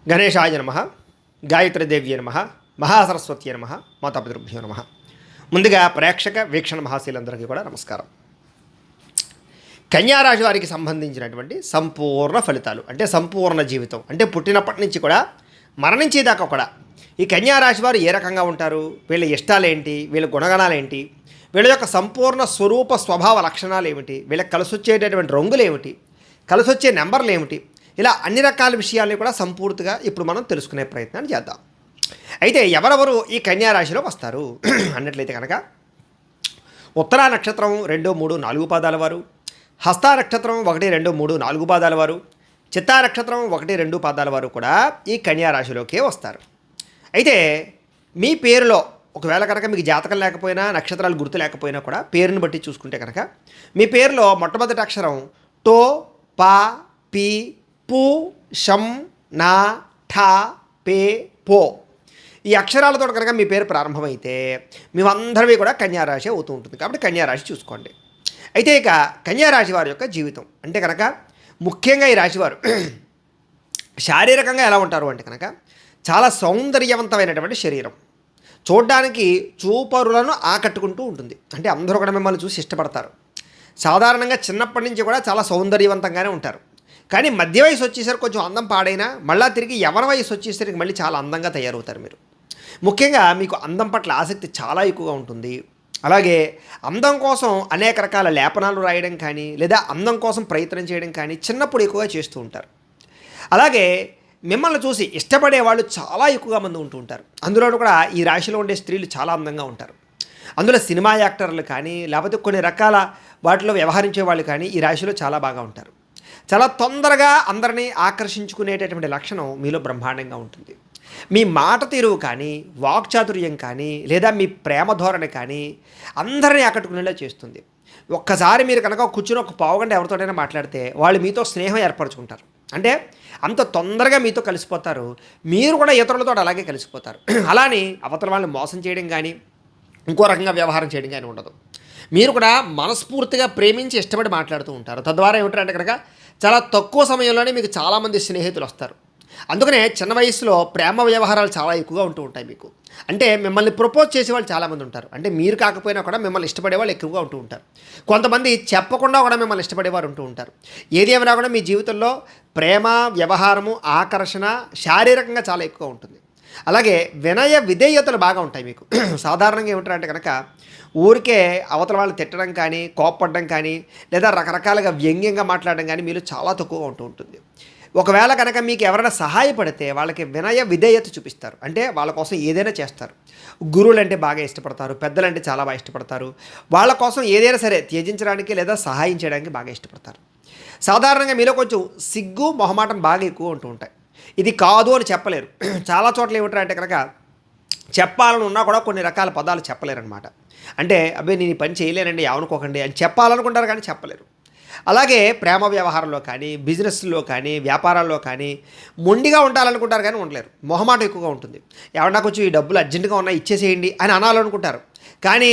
గణేశాయ నమ, గాయత్రీదేవ్యే నమ, మహాసరస్వత్యే నమ, మాతాపితృభ్యో నమ. ముందుగా ప్రేక్షక వీక్షణ మహాశీలందరికీ కూడా నమస్కారం. కన్యారాశి వారికి సంబంధించినటువంటి సంపూర్ణ ఫలితాలు అంటే సంపూర్ణ జీవితం అంటే పుట్టినప్పటి నుంచి కూడా మరణించేదాకా కూడా ఈ కన్యారాశి వారు ఏ రకంగా ఉంటారు, వీళ్ళ ఇష్టాలేంటి, వీళ్ళ గుణగణాలేంటి, వీళ్ళ యొక్క సంపూర్ణ స్వరూప స్వభావ లక్షణాలు ఏమిటి, వీళ్ళకి కలిసి వచ్చేటటువంటి రంగులు ఏమిటి, కలిసి వచ్చే నెంబర్లు ఏమిటి, ఇలా అన్ని రకాల విషయాల్ని కూడా సంపూర్తిగా ఇప్పుడు మనం తెలుసుకునే ప్రయత్నాన్ని చేద్దాం. అయితే ఎవరెవరు ఈ కన్యారాశిలో వస్తారు అన్నట్లయితే కనుక ఉత్తరా నక్షత్రం 2, 3, 4 పాదాల వారు, హస్తా నక్షత్రం 1, 2, 3, 4 పాదాల వారు, చిత్తా నక్షత్రం 1, 2 పాదాల వారు కూడా ఈ కన్యారాశిలోకే వస్తారు. అయితే మీ పేరులో ఒకవేళ కనుక మీకు జాతకం లేకపోయినా నక్షత్రాలు గుర్తు లేకపోయినా కూడా పేరుని బట్టి చూసుకుంటే కనుక మీ పేరులో మొట్టమొదటి అక్షరం టో, పా, పి, పు, షం, నా, ఠా, పే, పో ఈ అక్షరాలతో కనుక మీ పేరు ప్రారంభమైతే మేమందరివి కూడా కన్యారాశి అవుతూ ఉంటుంది. కాబట్టి కన్యారాశి చూసుకోండి. అయితే ఇక కన్యారాశి వారి యొక్క జీవితం అంటే కనుక ముఖ్యంగా ఈ రాశివారు శారీరకంగా ఎలా ఉంటారు అంటే కనుక చాలా సౌందర్యవంతమైనటువంటి శరీరం, చూడ్డానికి చూపరులను ఆకట్టుకుంటూ ఉంటుంది. అంటే అందరూ కూడా మిమ్మల్ని చూసి ఇష్టపడతారు. సాధారణంగా చిన్నప్పటి నుంచి కూడా చాలా సౌందర్యవంతంగానే ఉంటారు. కానీ మధ్య వయసు వచ్చేసరికి కొంచెం అందం పాడైనా మళ్ళీ తిరిగి యవన వయసు వచ్చేసరికి మళ్ళీ చాలా అందంగా తయారవుతారు. మీరు ముఖ్యంగా మీకు అందం పట్ల ఆసక్తి చాలా ఎక్కువగా ఉంటుంది. అలాగే అందం కోసం అనేక రకాల లేపనాలు రాయడం కానీ లేదా అందం కోసం ప్రయత్నం చేయడం కానీ చిన్నప్పుడు ఎక్కువగా చేస్తూ ఉంటారు. అలాగే మిమ్మల్ని చూసి ఇష్టపడే వాళ్ళు చాలా ఎక్కువగా మంది ఉంటూ ఉంటారు. అందులో కూడా ఈ రాశిలో ఉండే స్త్రీలు చాలా అందంగా ఉంటారు. అందులో సినిమా యాక్టర్లు కానీ లేకపోతే కొన్ని రకాల వాటిలో వ్యవహరించే వాళ్ళు కానీ ఈ రాశిలో చాలా బాగా ఉంటారు. చాలా తొందరగా అందరినీ ఆకర్షించుకునేటటువంటి లక్షణం మీలో బ్రహ్మాండంగా ఉంటుంది. మీ మాట తీరువు కానీ వాక్చాతుర్యం కానీ లేదా మీ ప్రేమ ధోరణి కానీ అందరినీ ఆకట్టుకునేలా చేస్తుంది. ఒక్కసారి మీరు కనుక కూర్చుని ఒక పావుగంట ఎవరితోటైనా మాట్లాడితే వాళ్ళు మీతో స్నేహం ఏర్పరచుకుంటారు. అంటే అంత తొందరగా మీతో కలిసిపోతారు. మీరు కూడా ఇతరులతో అలాగే కలిసిపోతారు. అలానే అవతల వాళ్ళని మోసం చేయడం కానీ ఇంకో రకంగా వ్యవహారం చేయడం కానీ ఉండదు. మీరు కూడా మనస్ఫూర్తిగా ప్రేమించి ఇష్టపడి మాట్లాడుతూ ఉంటారు. తద్వారా ఏమిటంటే కనుక చాలా తక్కువ సమయంలోనే మీకు చాలామంది స్నేహితులు వస్తారు. అందుకనే చిన్న వయసులో ప్రేమ వ్యవహారాలు చాలా ఎక్కువగా ఉంటూ ఉంటాయి మీకు. అంటే మిమ్మల్ని ప్రపోజ్ చేసే వాళ్ళు చాలామంది ఉంటారు. అంటే మీరు కాకపోయినా కూడా మిమ్మల్ని ఇష్టపడే వాళ్ళు ఎక్కువగా ఉంటూ ఉంటారు. కొంతమంది చెప్పకుండా కూడా మిమ్మల్ని ఇష్టపడేవారు ఉంటూ ఉంటారు. ఏది ఏమైనా కూడా మీ జీవితంలో ప్రేమ వ్యవహారము ఆకర్షణ శారీరకంగా చాలా ఎక్కువ ఉంటుంది. అలాగే వినయ విధేయతలు బాగా ఉంటాయి మీకు. సాధారణంగా ఏమిటంటే కనుక ఊరికే అవతల వాళ్ళు తిట్టడం కానీ కోప్పడడం కానీ లేదా రకరకాలుగా వ్యంగ్యంగా మాట్లాడడం కానీ మీలో చాలా తక్కువగా ఉంటూ ఉంటుంది. ఒకవేళ కనుక మీకు ఎవరైనా సహాయపడితే వాళ్ళకి వినయ విధేయత చూపిస్తారు. అంటే వాళ్ళ కోసం ఏదైనా చేస్తారు. గురువులు అంటే బాగా ఇష్టపడతారు, పెద్దలంటే చాలా బాగా ఇష్టపడతారు. వాళ్ళ కోసం ఏదైనా సరే త్యజించడానికి లేదా సహాయం చేయడానికి బాగా ఇష్టపడతారు. సాధారణంగా మీలో కొంచెం సిగ్గు మొహమాటం బాగా ఎక్కువ ఉంటూ ఉంటాయి. ఇది కాదు అని చెప్పలేరు. చాలా చోట్ల ఏమిటంటే కనుక చెప్పాలని ఉన్నా కూడా కొన్ని రకాల పదాలు చెప్పలేరన్నమాట. అంటే అబ్బాయి నేను ఈ పని చేయలేనండి ఏమనుకోకండి అని చెప్పాలనుకుంటారు కానీ చెప్పలేరు. అలాగే ప్రేమ వ్యవహారంలో కానీ బిజినెస్లో కానీ వ్యాపారాల్లో కానీ మొండిగా ఉండాలనుకుంటారు కానీ ఉండలేరు. మొహమాటం ఎక్కువగా ఉంటుంది. ఏమన్నా కొంచెం ఈ డబ్బులు అర్జెంటుగా ఉన్నాయి ఇచ్చేసేయండి అని అనాలనుకుంటారు. కానీ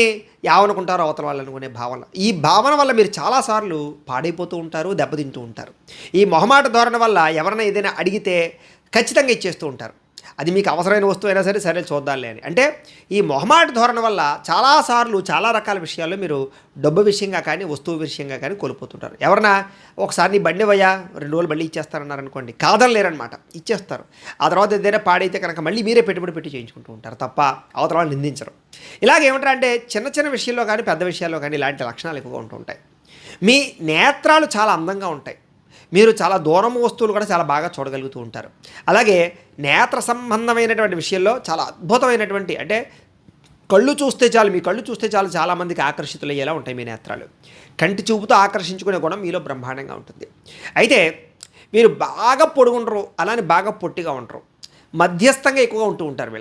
ఏమనుకుంటారో అవతల వాళ్ళు అనుకునే భావన, ఈ భావన వల్ల మీరు చాలాసార్లు పాడైపోతూ ఉంటారు, దెబ్బతింటూ ఉంటారు. ఈ మొహమాట ధోరణి వల్ల ఎవరైనా ఏదైనా అడిగితే ఖచ్చితంగా ఇచ్చేస్తూ ఉంటారు. అది మీకు అవసరమైన వస్తువు అయినా సరే సరే చూద్దాంలే అని. అంటే ఈ మొహమాట ధోరణి వల్ల చాలాసార్లు చాలా రకాల విషయాల్లో మీరు డబ్బు విషయంగా కానీ వస్తువు విషయంగా కానీ కోల్పోతుంటారు. ఎవరన్నా ఒకసారి నీ బండి వయ్యా 2 రోజులు మళ్ళీ ఇచ్చేస్తారన్నారనుకోండి, కాదనలేరనమాట, ఇచ్చేస్తారు. ఆ తర్వాత ఏదైనా పాడైతే కనుక మళ్ళీ మీరే పెట్టుబడి పెట్టి చేయించుకుంటూ ఉంటారు తప్ప అవతల వాళ్ళు నిందించరు. ఇలాగేమంటారంటే చిన్న చిన్న విషయాల్లో కానీ పెద్ద విషయాల్లో కానీ ఇలాంటి లక్షణాలు ఎక్కువగా ఉంటూ ఉంటాయి. మీ నేత్రాలు చాలా అందంగా ఉంటాయి. మీరు చాలా దూరం వస్తువులు కూడా చాలా బాగా చూడగలుగుతూ ఉంటారు. అలాగే నేత్ర సంబంధమైనటువంటి విషయంలో చాలా అద్భుతమైనటువంటి అంటే కళ్ళు చూస్తే చాలు, మీ కళ్ళు చూస్తే చాలు చాలామందికి ఆకర్షితులయ్యేలా ఉంటాయి మీ నేత్రాలు. కంటి చూపుతో ఆకర్షించుకునే గుణం మీలో బ్రహ్మాండంగా ఉంటుంది. అయితే మీరు బాగా పొడుగుండరు, అలానే బాగా పొట్టిగా ఉండరు, మధ్యస్థంగా ఎక్కువగా ఉంటూ ఉంటారు.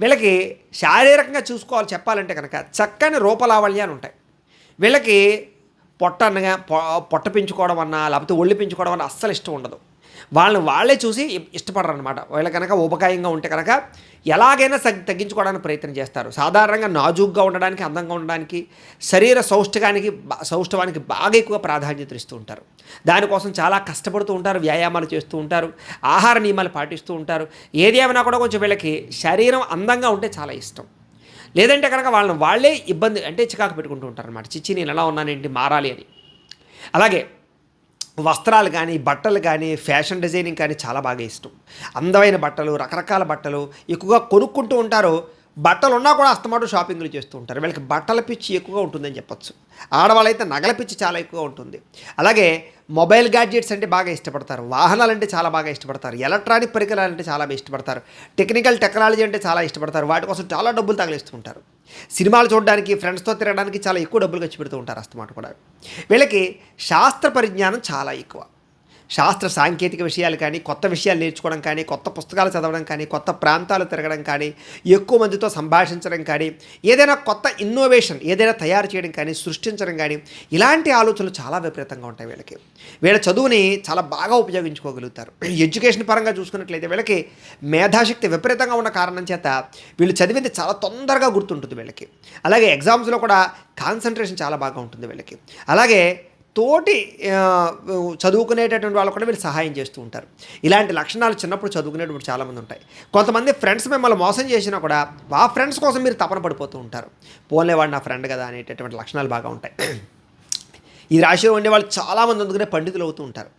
వీళ్ళకి శారీరకంగా చూసుకోవాలి చెప్పాలంటే కనుక చక్కని రూపలావళ్యాలు ఉంటాయి. వీళ్ళకి పొట్ట పెంచుకోవడం అన్నా లేకపోతే ఒళ్ళు పెంచుకోవడం అన్నా అస్సలు ఇష్టం ఉండదు. వాళ్ళని వాళ్ళే చూసి ఇష్టపడరు అనమాట. వీళ్ళు కనుక ఊబకాయంగా ఉంటే కనుక ఎలాగైనా తగ్గించుకోవడానికి ప్రయత్నం చేస్తారు. సాధారణంగా నాజూగ్గా ఉండడానికి, అందంగా ఉండడానికి, శరీర సౌష్ఠవానికి బాగా ఎక్కువ ప్రాధాన్యత ఇస్తూ ఉంటారు. దానికోసం చాలా కష్టపడుతూ ఉంటారు, వ్యాయామాలు చేస్తూ ఉంటారు, ఆహార నియమాలు పాటిస్తూ ఉంటారు. ఏది ఏమైనా కూడా కొంచెం వీళ్ళకి శరీరం అందంగా ఉంటే చాలా ఇష్టం. లేదంటే కనుక వాళ్ళని వాళ్ళే ఇబ్బంది అంటే చికాకు పెట్టుకుంటూ ఉంటారు అనమాట. చిచ్చి నేను ఎలా ఉన్నానేంటి, మారాలి అని. అలాగే వస్త్రాలు కానీ, బట్టలు కానీ, ఫ్యాషన్ డిజైనింగ్ కానీ చాలా బాగా ఇష్టం. అందమైన బట్టలు, రకరకాల బట్టలు ఎక్కువగా కొనుక్కుంటూ ఉంటారు. బట్టలు ఉన్నా కూడా అస్తమాటు షాపింగ్లు చేస్తూ ఉంటారు. వీళ్ళకి బట్టల పిచ్చి ఎక్కువగా ఉంటుందని చెప్పొచ్చు. ఆడవాళ్ళైతే నగల పిచ్చి చాలా ఎక్కువగా ఉంటుంది. అలాగే మొబైల్ గ్యాడ్జెట్స్ అంటే బాగా ఇష్టపడతారు. వాహనాలంటే చాలా బాగా ఇష్టపడతారు. ఎలక్ట్రానిక్ పరికరాలు అంటే చాలా ఇష్టపడతారు. టెక్నాలజీ అంటే చాలా ఇష్టపడతారు. వాటి కోసం చాలా డబ్బులు తగిలిస్తూ ఉంటారు. సినిమాలు చూడడానికి, ఫ్రెండ్స్తో తిరగడానికి చాలా ఎక్కువ డబ్బులు ఖర్చు పెడుతూ ఉంటారు అస్తమాట కూడా. వీళ్ళకి శాస్త్ర పరిజ్ఞానం చాలా ఎక్కువ. శాస్త్ర సాంకేతిక విషయాలు కానీ, కొత్త విషయాలు నేర్చుకోవడం కానీ, కొత్త పుస్తకాలు చదవడం కానీ, కొత్త ప్రాంతాలు తిరగడం కానీ, ఎక్కువ మందితో సంభాషించడం కానీ, ఏదైనా కొత్త ఇన్నోవేషన్ ఏదైనా తయారు చేయడం కానీ, సృష్టించడం కానీ, ఇలాంటి ఆలోచనలు చాలా విపరీతంగా ఉంటాయి వీళ్ళకి. వీళ్ళ చదువుని చాలా బాగా ఉపయోగించుకోగలుగుతారు. ఎడ్యుకేషన్ పరంగా చూసుకున్నట్లయితే వీళ్ళకి మేధాశక్తి విపరీతంగా ఉన్న కారణం చేత వీళ్ళు చదివింది చాలా తొందరగా గుర్తుంటుంది వీళ్ళకి. అలాగే ఎగ్జామ్స్లో కూడా కాన్సన్ట్రేషన్ చాలా బాగా ఉంటుంది వీళ్ళకి. అలాగే తోటి చదువుకునేటటువంటి వాళ్ళు కూడా వీళ్ళు సహాయం చేస్తూ ఉంటారు. ఇలాంటి లక్షణాలు చిన్నప్పుడు చదువుకునేటప్పుడు చాలామంది ఉంటాయి. కొంతమంది ఫ్రెండ్స్ మిమ్మల్ని మోసం చేసినా కూడా ఆ ఫ్రెండ్స్ కోసం మీరు తపన పడిపోతూ ఉంటారు. పోలేవాడు నా ఫ్రెండ్ కదా అనేటటువంటి లక్షణాలు బాగా ఉంటాయి. ఈ రాశిలో ఉండే వాళ్ళు చాలామంది అందుకనే పండితులు అవుతూ ఉంటారు.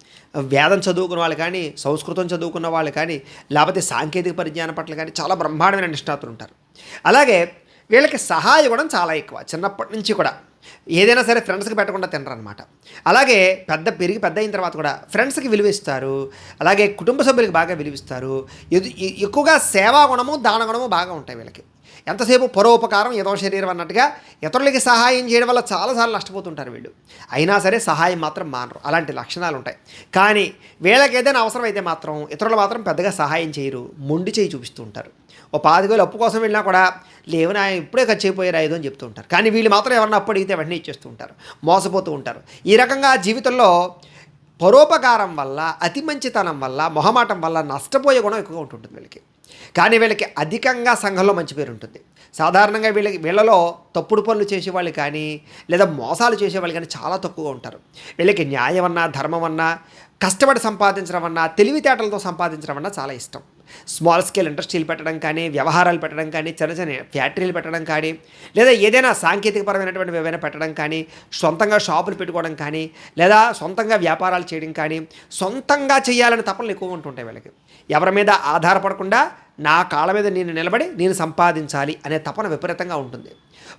వేదం చదువుకున్న వాళ్ళు కానీ, సంస్కృతం చదువుకున్న వాళ్ళు కానీ, లేకపోతే సాంకేతిక పరిజ్ఞానం పట్ల కానీ చాలా బ్రహ్మాండమైన నిష్ణాతులు ఉంటారు. అలాగే వీళ్ళకి సహాయం కూడా చాలా ఎక్కువ. చిన్నప్పటి నుంచి కూడా ఏదైనా సరే ఫ్రెండ్స్కి పెట్టకుండా తినరు అనమాట. అలాగే పెద్ద అయిన తర్వాత కూడా ఫ్రెండ్స్కి విలువిస్తారు. అలాగే కుటుంబ సభ్యులకి బాగా విలువిస్తారు. ఎక్కువగా సేవా గుణము, దాన గుణము బాగా ఉంటాయి వీళ్ళకి. ఎంతసేపు పరోపకారం ఏదో శరీరం అన్నట్టుగా ఇతరులకి సహాయం చేయడం వల్ల చాలాసార్లు నష్టపోతుంటారు వీళ్ళు. అయినా సరే సహాయం మాత్రం మానరు. అలాంటి లక్షణాలు ఉంటాయి. కానీ వీళ్ళకి ఏదైనా అవసరం అయితే మాత్రం ఇతరులు మాత్రం పెద్దగా సహాయం చేయరు. మొండి చేయి చూపిస్తూ ఉంటారు. ఓ 25,000 అప్పు కోసం వెళ్ళినా కూడా లేవనా ఇప్పుడే ఖర్చు అయిపోయారు 5 అని చెప్తూ ఉంటారు. కానీ వీళ్ళు మాత్రం ఎవరన్నా అప్పు అడిగితే వెంటనే ఇచ్చేస్తూ ఉంటారు. మోసపోతూ ఉంటారు. ఈ రకంగా జీవితంలో పరోపకారం వల్ల, అతి మంచితనం వల్ల, మొహమాటం వల్ల నష్టపోయే గుణం ఎక్కువగా ఉంటుంటుంది వీళ్ళకి. కానీ వీళ్ళకి అధికంగా సంఘంలో మంచి పేరు ఉంటుంది. సాధారణంగా వీళ్ళలో తప్పుడు పనులు చేసేవాళ్ళు కానీ, లేదా మోసాలు చేసేవాళ్ళు కానీ చాలా తక్కువగా ఉంటారు. వీళ్ళకి న్యాయం అన్నా, ధర్మం అన్నా, కష్టపడి సంపాదించడం అన్నా, తెలివితేటలతో సంపాదించడం అన్నా చాలా ఇష్టం. స్మాల్ స్కేల్ ఇండస్ట్రీలు పెట్టడం కానీ, వ్యవహారాలు పెట్టడం కానీ, చిన్న చిన్న ఫ్యాక్టరీలు పెట్టడం కానీ, లేదా ఏదైనా సాంకేతికపరమైనటువంటి ఏవైనా పెట్టడం కానీ, సొంతంగా షాపులు పెట్టుకోవడం కానీ, లేదా సొంతంగా వ్యాపారాలు చేయడం కానీ, సొంతంగా చేయాలని తపనలు ఎక్కువ ఉంటుంటాయి వీళ్ళకి. ఎవరి మీద ఆధారపడకుండా నా కాళ్ళ మీద నేను నిలబడి నేను సంపాదించాలి అనే తపన విపరీతంగా ఉంటుంది.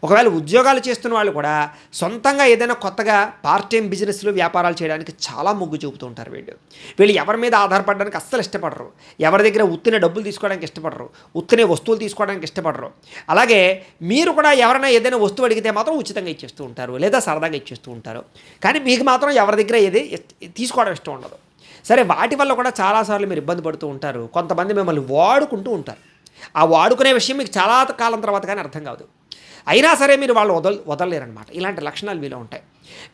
ఒకవేళ ఉద్యోగాలు చేస్తున్న వాళ్ళు కూడా సొంతంగా ఏదైనా కొత్తగా పార్ట్ టైం బిజినెస్లు, వ్యాపారాలు చేయడానికి చాలా మొగ్గు చూపుతూ ఉంటారు వీళ్ళు ఎవరి మీద ఆధారపడడానికి అస్సలు ఇష్టపడరు. ఎవరి దగ్గర ఉత్తిన డబ్బులు తీసుకోవడానికి ఇష్టపడరు. ఉత్తినే వస్తువులు తీసుకోవడానికి ఇష్టపడరు. అలాగే మీరు కూడా ఎవరైనా ఏదైనా వస్తువు అడిగితే మాత్రం ఉచితంగా ఇచ్చేస్తూ ఉంటారు, లేదా సరదాగా ఇచ్చేస్తూ ఉంటారు. కానీ మీకు మాత్రం ఎవరి దగ్గర ఏది తీసుకోవడం ఇష్టం ఉండదు. సరే, వాటి వల్ల కూడా చాలాసార్లు మీరు ఇబ్బంది పడుతూ ఉంటారు. కొంతమంది మిమ్మల్ని వాడుకుంటూ ఉంటారు. ఆ వాడుకునే విషయం మీకు చాలా కాలం తర్వాత కానీ అర్థం కాదు. అయినా సరే మీరు వాళ్ళు వదలలేరనమాట. ఇలాంటి లక్షణాలు మీలో ఉంటాయి.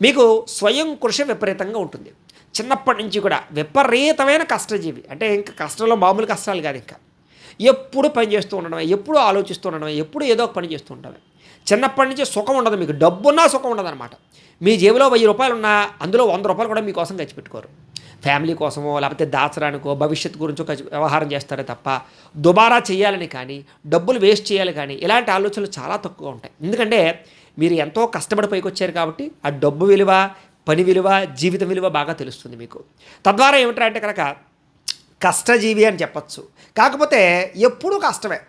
మీకు స్వయం కృషి విపరీతంగా ఉంటుంది. చిన్నప్పటి నుంచి కూడా విపరీతమైన కష్టజీవి. అంటే ఇంకా కష్టంలో మామూలు కష్టాలు కాదు, ఇంకా ఎప్పుడు పని చేస్తూ ఉండడమే, ఎప్పుడు ఆలోచిస్తూ ఉండడమే, ఎప్పుడు ఏదో ఒక పని చేస్తూ ఉండడమే. చిన్నప్పటి నుంచి సుఖం ఉండదు. మీకు డబ్బున్నా సుఖం ఉండదు అనమాట. మీ జేబులో 1000 రూపాయలు ఉన్నా అందులో 100 రూపాయలు కూడా మీకోసం ఖర్చు పెట్టుకోరు. ఫ్యామిలీ కోసమో, లేకపోతే దాచడానికో, భవిష్యత్తు గురించో వ్యవహారం చేస్తారే తప్ప దుబారా చేయాలని కానీ, డబ్బులు వేస్ట్ చేయాలి కానీ ఇలాంటి ఆలోచనలు చాలా తక్కువగా ఉంటాయి. ఎందుకంటే మీరు ఎంతో కష్టపడి పైకి వచ్చారు కాబట్టి ఆ డబ్బు విలువ, పని విలువ, జీవితం విలువ బాగా తెలుస్తుంది మీకు. తద్వారా ఏమిటంటే కనుక కష్టజీవి అని చెప్పచ్చు. కాకపోతే ఎప్పుడూ కష్టమే.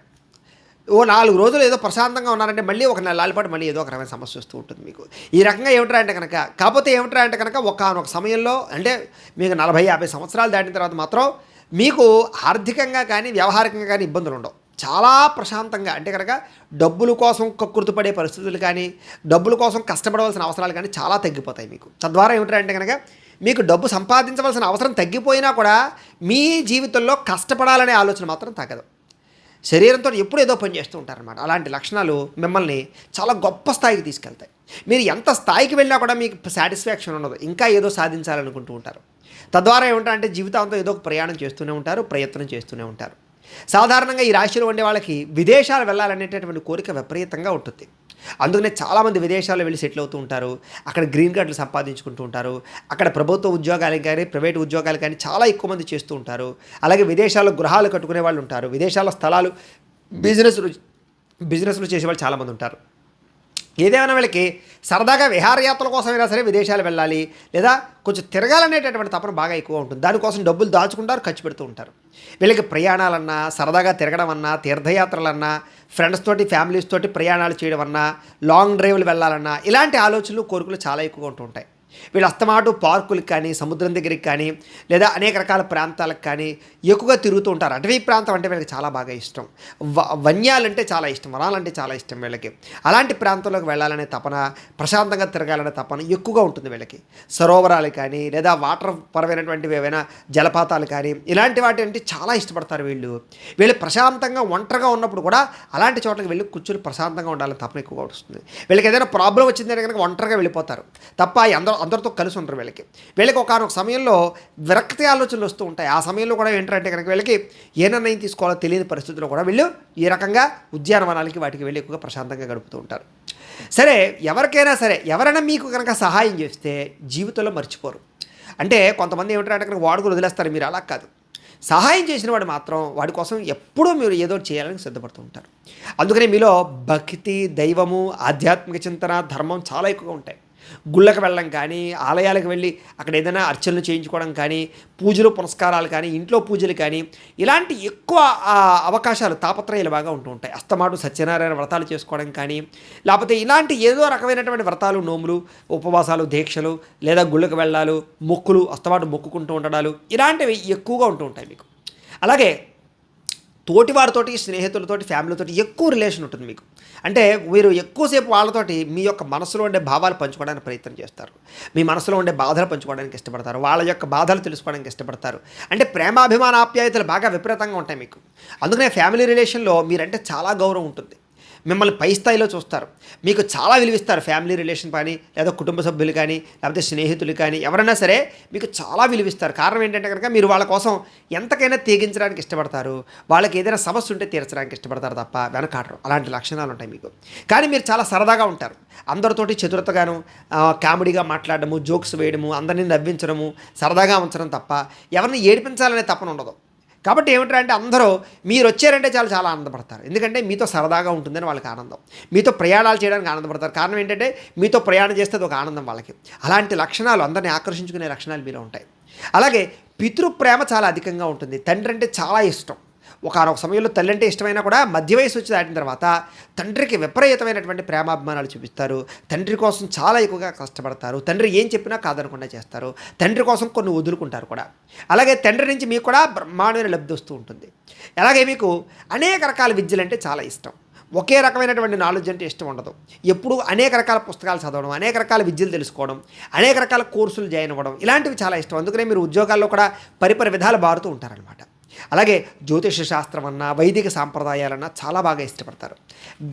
ఓ 4 రోజులు ఏదో ప్రశాంతంగా ఉన్నారంటే మళ్ళీ ఒక నెలల పాటు మళ్ళీ ఏదో ఒక రకమైన సమస్య వస్తూ ఉంటుంది మీకు. ఈ రకంగా ఏమిటంటే కనుక కాకపోతే ఏమిటంటే కనుక ఒకానొక సమయంలో అంటే మీకు 40-50 సంవత్సరాలు దాటిన తర్వాత మాత్రం మీకు ఆర్థికంగా కానీ, వ్యవహారికంగా కానీ ఇబ్బందులు ఉండవు. చాలా ప్రశాంతంగా అంటే కనుక డబ్బుల కోసం కక్కుర్తిపడే పరిస్థితులు కానీ, డబ్బుల కోసం కష్టపడవలసిన అవసరాలు కానీ చాలా తగ్గిపోతాయి మీకు. తద్వారా ఏమిటంటే కనుక మీకు డబ్బు సంపాదించవలసిన అవసరం తగ్గిపోయినా కూడా మీ జీవితంలో కష్టపడాలనే ఆలోచన మాత్రం తగ్గదు. శరీరంతో ఎప్పుడు ఏదో పని చేస్తూ ఉంటారనమాట. అలాంటి లక్షణాలు మిమ్మల్ని చాలా గొప్ప స్థాయికి తీసుకెళ్తాయి. మీరు ఎంత స్థాయికి వెళ్ళినా కూడా మీకు సాటిస్ఫాక్షన్ ఉండదు, ఇంకా ఏదో సాధించాలనుకుంటూ ఉంటారు. తద్వారా ఏమంటారంటే జీవితాంతం ఏదో ఒక ప్రయాణం చేస్తూనే ఉంటారు, ప్రయత్నం చేస్తూనే ఉంటారు. సాధారణంగా ఈ రాశిలో ఉండే వాళ్ళకి విదేశాలు వెళ్ళాలనేటటువంటి కోరిక విపరీతంగా ఉంటుంది. అందుకనే చాలామంది విదేశాల్లో వెళ్ళి సెటిల్ అవుతూ ఉంటారు. అక్కడ గ్రీన్ కార్డులు సంపాదించుకుంటూ ఉంటారు. అక్కడ ప్రభుత్వ ఉద్యోగాలు కానీ ప్రైవేట్ ఉద్యోగాలు కానీ చాలా ఎక్కువ మంది చేస్తూ ఉంటారు. అలాగే విదేశాల్లో గృహాలు కట్టుకునే వాళ్ళు ఉంటారు. విదేశాల్లో స్థలాలు బిజినెస్లు చేసేవాళ్ళు చాలామంది ఉంటారు. ఏదేమైనా వీళ్ళకి సరదాగా విహారయాత్రల కోసమైనా సరే విదేశాలు వెళ్ళాలి, లేదా కొంచెం తిరగాలనేటటువంటి తపన బాగా ఎక్కువ ఉంటుంది. దానికోసం డబ్బులు దాచుకుంటారు, ఖర్చు పెడుతూ ఉంటారు. వీళ్ళకి ప్రయాణాలన్నా, సరదాగా తిరగడం అన్నా, తీర్థయాత్రలన్నా, ఫ్రెండ్స్ తోటి ఫ్యామిలీస్ తోటి ప్రయాణాలు చేయడం అన్నా, లాంగ్ డ్రైవ్లు వెళ్ళాలన్నా, ఇలాంటి ఆలోచనలు కోరికలు చాలా ఎక్కువగా ఉంటూ ఉంటాయి. వీళ్ళు అస్తమాటు పార్కులకు కానీ, సముద్రం దగ్గరికి కానీ, లేదా అనేక రకాల ప్రాంతాలకు కానీ ఎక్కువగా తిరుగుతూ ఉంటారు. అటవీ ప్రాంతం అంటే వీళ్ళకి చాలా బాగా ఇష్టం. వన్యాలంటే చాలా ఇష్టం, వనాలంటే చాలా ఇష్టం వీళ్ళకి. అలాంటి ప్రాంతంలోకి వెళ్ళాలనే తపన, ప్రశాంతంగా తిరగాలనే తపన ఎక్కువగా ఉంటుంది వీళ్ళకి. సరోవరాలు కానీ, లేదా వాటర్ పరమైనటువంటివి ఏవైనా జలపాతాలు కానీ, ఇలాంటి వాటి అంటే చాలా ఇష్టపడతారు వీళ్ళు. వీళ్ళు ప్రశాంతంగా ఒంటరిగా ఉన్నప్పుడు కూడా అలాంటి చోట్లకి వెళ్ళి కూర్చొని ప్రశాంతంగా ఉండాలని తపన ఎక్కువగా వస్తుంది. వీళ్ళకి ఏదైనా ప్రాబ్లం వచ్చిందంటే కనుక ఒంటరిగా వెళ్ళిపోతారు తప్ప అందరితో కలిసి ఉంటారు. వీళ్ళకి ఒకనొక సమయంలో విరక్తి ఆలోచనలు వస్తూ ఉంటాయి. ఆ సమయంలో కూడా ఏంటంటే కనుక వీళ్ళకి ఏ నిర్ణయం తీసుకోవాలో తెలియని పరిస్థితుల్లో కూడా వీళ్ళు ఈ రకంగా ఉద్యానవనాలకి వాటికి వెళ్ళి ఎక్కువగా ప్రశాంతంగా గడుపుతూ ఉంటారు. సరే, ఎవరైనా మీకు కనుక సహాయం చేస్తే జీవితంలో మర్చిపోరు. అంటే కొంతమంది ఏమిటంటే కనుక వాడుకుని వదిలేస్తారు, మీరు అలా కాదు. సహాయం చేసిన వాడు మాత్రం వాడి కోసం ఎప్పుడూ మీరు ఏదో చేయాలని సిద్ధపడుతూ ఉంటారు. అందుకనే మీలో భక్తి, దైవము, ఆధ్యాత్మిక చింతన, ధర్మం చాలా ఎక్కువగా ఉంటాయి. గుళ్ళకు వెళ్ళడం కానీ, ఆలయాలకు వెళ్ళి అక్కడ ఏదైనా అర్చనలు చేయించుకోవడం కానీ, పూజలు పునస్కారాలు కానీ, ఇంట్లో పూజలు కానీ, ఇలాంటి ఎక్కువ అవకాశాలు, తాపత్రయాలు బాగా ఉంటూ ఉంటాయి. అస్తమాటు సత్యనారాయణ వ్రతాలు చేసుకోవడం కానీ, లేకపోతే ఇలాంటి ఏదో రకమైనటువంటి వ్రతాలు, నోములు, ఉపవాసాలు, దీక్షలు, లేదా గుళ్ళకు వెళ్ళాలు, మొక్కులు, అస్తమాటు మొక్కుకుంటూ ఉండడాలు, ఇలాంటివి ఎక్కువగా ఉంటూ ఉంటాయి మీకు. అలాగే తోటివారితోటి, స్నేహితులతోటి, ఫ్యామిలీతోటి ఎక్కువ రిలేషన్ ఉంటుంది మీకు. అంటే మీరు ఎక్కువసేపు వాళ్ళతోటి మీ యొక్క మనసులో ఉండే భావాలు పంచుకోవడానికి ప్రయత్నం చేస్తారు. మీ మనసులో ఉండే బాధలు పంచుకోవడానికి ఇష్టపడతారు. వాళ్ళ యొక్క బాధలు తెలుసుకోవడానికి ఇష్టపడతారు. అంటే ప్రేమాభిమాన ఆప్యాయతలు బాగా విపరీతంగా ఉంటాయి మీకు. అందుకనే ఫ్యామిలీ రిలేషన్లో మీరంటే చాలా గౌరవం ఉంటుంది. మిమ్మల్ని పై స్థాయిలో చూస్తారు. మీకు చాలా విలువిస్తారు. ఫ్యామిలీ రిలేషన్ కానీ, లేదా కుటుంబ సభ్యులు కానీ, లేకపోతే స్నేహితులు కానీ, ఎవరైనా సరే మీకు చాలా విలువిస్తారు. కారణం ఏంటంటే కనుక మీరు వాళ్ళ కోసం ఎంతకైనా తెగించడానికి ఇష్టపడతారు. వాళ్ళకి ఏదైనా సమస్య ఉంటే తీర్చడానికి ఇష్టపడతారు తప్ప వెనకాడరు. అలాంటి లక్షణాలు ఉంటాయి మీకు. కానీ మీరు చాలా సరదాగా ఉంటారు. అందరితోటి చతురతగాను, కామెడీగా మాట్లాడడము, జోక్స్ వేయడము, అందరినీ నవ్వించడము, సరదాగా ఉంచడం తప్ప ఎవరిని ఏడిపించాలనే తపన ఉండదు. కాబట్టి ఏమిటంటే అందరూ మీరు వచ్చారంటే చాలా ఆనందపడతారు. ఎందుకంటే మీతో సరదాగా ఉంటుందని వాళ్ళకి ఆనందం. మీతో ప్రయాణాలు చేయడానికి ఆనందపడతారు. కారణం ఏంటంటే మీతో ప్రయాణం చేస్తే అది ఒక ఆనందం వాళ్ళకి. అలాంటి లక్షణాలు, అందరినీ ఆకర్షించుకునే లక్షణాలు మీలో ఉంటాయి. అలాగే పితృప్రేమ చాలా అధికంగా ఉంటుంది. తండ్రి అంటే చాలా ఇష్టం. ఒకనొక సమయంలో తల్లి అంటే ఇష్టమైనా కూడా మధ్య వయసు వచ్చి దాటిన తర్వాత తండ్రికి విపరీతమైనటువంటి ప్రేమాభిమానాలు చూపిస్తారు. తండ్రి కోసం చాలా ఎక్కువగా కష్టపడతారు. తండ్రి ఏం చెప్పినా కాదనకుండా చేస్తారు. తండ్రి కోసం కొన్ని వదులుకుంటారు కూడా. అలాగే తండ్రి నుంచి మీకు కూడా బ్రహ్మాండమైన లబ్ధి వస్తూ ఉంటుంది. అలాగే మీకు అనేక రకాల విద్యలంటే చాలా ఇష్టం. ఒకే రకమైనటువంటి నాలెడ్జ్ అంటే ఇష్టం ఉండదు. ఎప్పుడు అనేక రకాల పుస్తకాలు చదవడం, అనేక రకాల విద్యలు తెలుసుకోవడం, అనేక రకాల కోర్సులు జాయిన్ అవ్వడం, ఇలాంటివి చాలా ఇష్టం. అందుకనే మీరు ఉద్యోగాల్లో కూడా పరిపరి విధాలు మారుతూ ఉంటారనమాట. అలాగే జ్యోతిష శాస్త్రం అన్నా, వైదిక సాంప్రదాయాలన్నా చాలా బాగా ఇష్టపడతారు.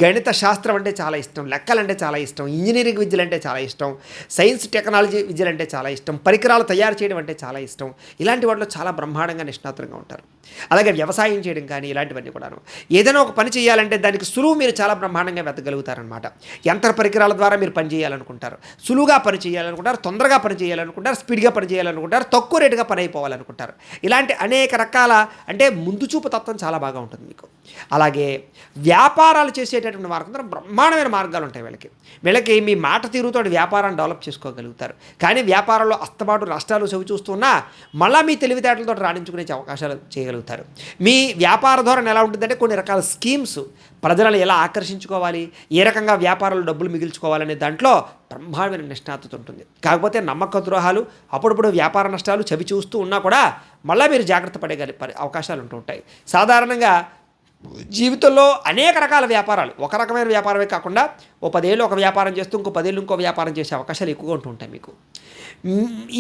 గణిత శాస్త్రం అంటే చాలా ఇష్టం, లెక్కలంటే చాలా ఇష్టం, ఇంజనీరింగ్ విద్యలంటే చాలా ఇష్టం, సైన్స్ టెక్నాలజీ విద్యలంటే చాలా ఇష్టం, పరికరాలు తయారు చేయడం అంటే చాలా ఇష్టం. ఇలాంటి వాటిలో చాలా బ్రహ్మాండంగా నిష్ణాతులుగా ఉంటారు. అలాగే వ్యవసాయం చేయడం కానీ, ఇలాంటివన్నీ కూడాను. ఏదైనా ఒక పని చేయాలంటే దానికి సులువు మీరు చాలా బ్రహ్మాండంగా వెతకగలుగుతారనమాట. యంత్ర పరికరాల ద్వారా మీరు పని చేయాలనుకుంటారు, సులువుగా పని చేయాలనుకుంటారు, తొందరగా పని చేయాలనుకుంటారు, స్పీడ్గా పని చేయాలనుకుంటారు, తక్కువ రేటుగా పని అయిపోవాలనుకుంటారు. ఇలాంటి అనేక రకాల అంటే ముందు చూపు తత్వం చాలా బాగా ఉంటుంది మీకు. అలాగే వ్యాపారాలు చేసేటటువంటి మార్గం బ్రహ్మాండమైన మార్గాలు ఉంటాయి వీళ్ళకి మీ మాట తీరుతో వ్యాపారాన్ని డెవలప్ చేసుకోగలుగుతారు. కానీ వ్యాపారంలో అస్తమాటు నష్టాలు చవి చూస్తున్నా మళ్ళీ మీ తెలివితేటలతో రాణించుకునే అవకాశాలు చేయగలుగుతారు. మీ వ్యాపార ధోరణి ఎలా ఉంటుందంటే కొన్ని రకాల స్కీమ్స్, ప్రజలను ఎలా ఆకర్షించుకోవాలి, ఏ రకంగా వ్యాపారాలు డబ్బులు మిగిల్చుకోవాలనే దాంట్లో బ్రహ్మాండమైన నిష్ణాతత ఉంటుంది. కాకపోతే నమ్మక ద్రోహాలు, అప్పుడప్పుడు వ్యాపార నష్టాలు చవి చూస్తూ ఉన్నా కూడా మళ్ళీ మీరు జాగ్రత్త పడే అవకాశాలు ఉంటూ ఉంటాయి. సాధారణంగా జీవితంలో అనేక రకాల వ్యాపారాలు, ఒక రకమైన వ్యాపారమే కాకుండా ఓ 10 ఏళ్ళు ఒక వ్యాపారం చేస్తూ ఇంకో 10 ఏళ్ళు ఇంకో వ్యాపారం చేసే అవకాశాలు ఎక్కువగా ఉంటూ ఉంటాయి మీకు.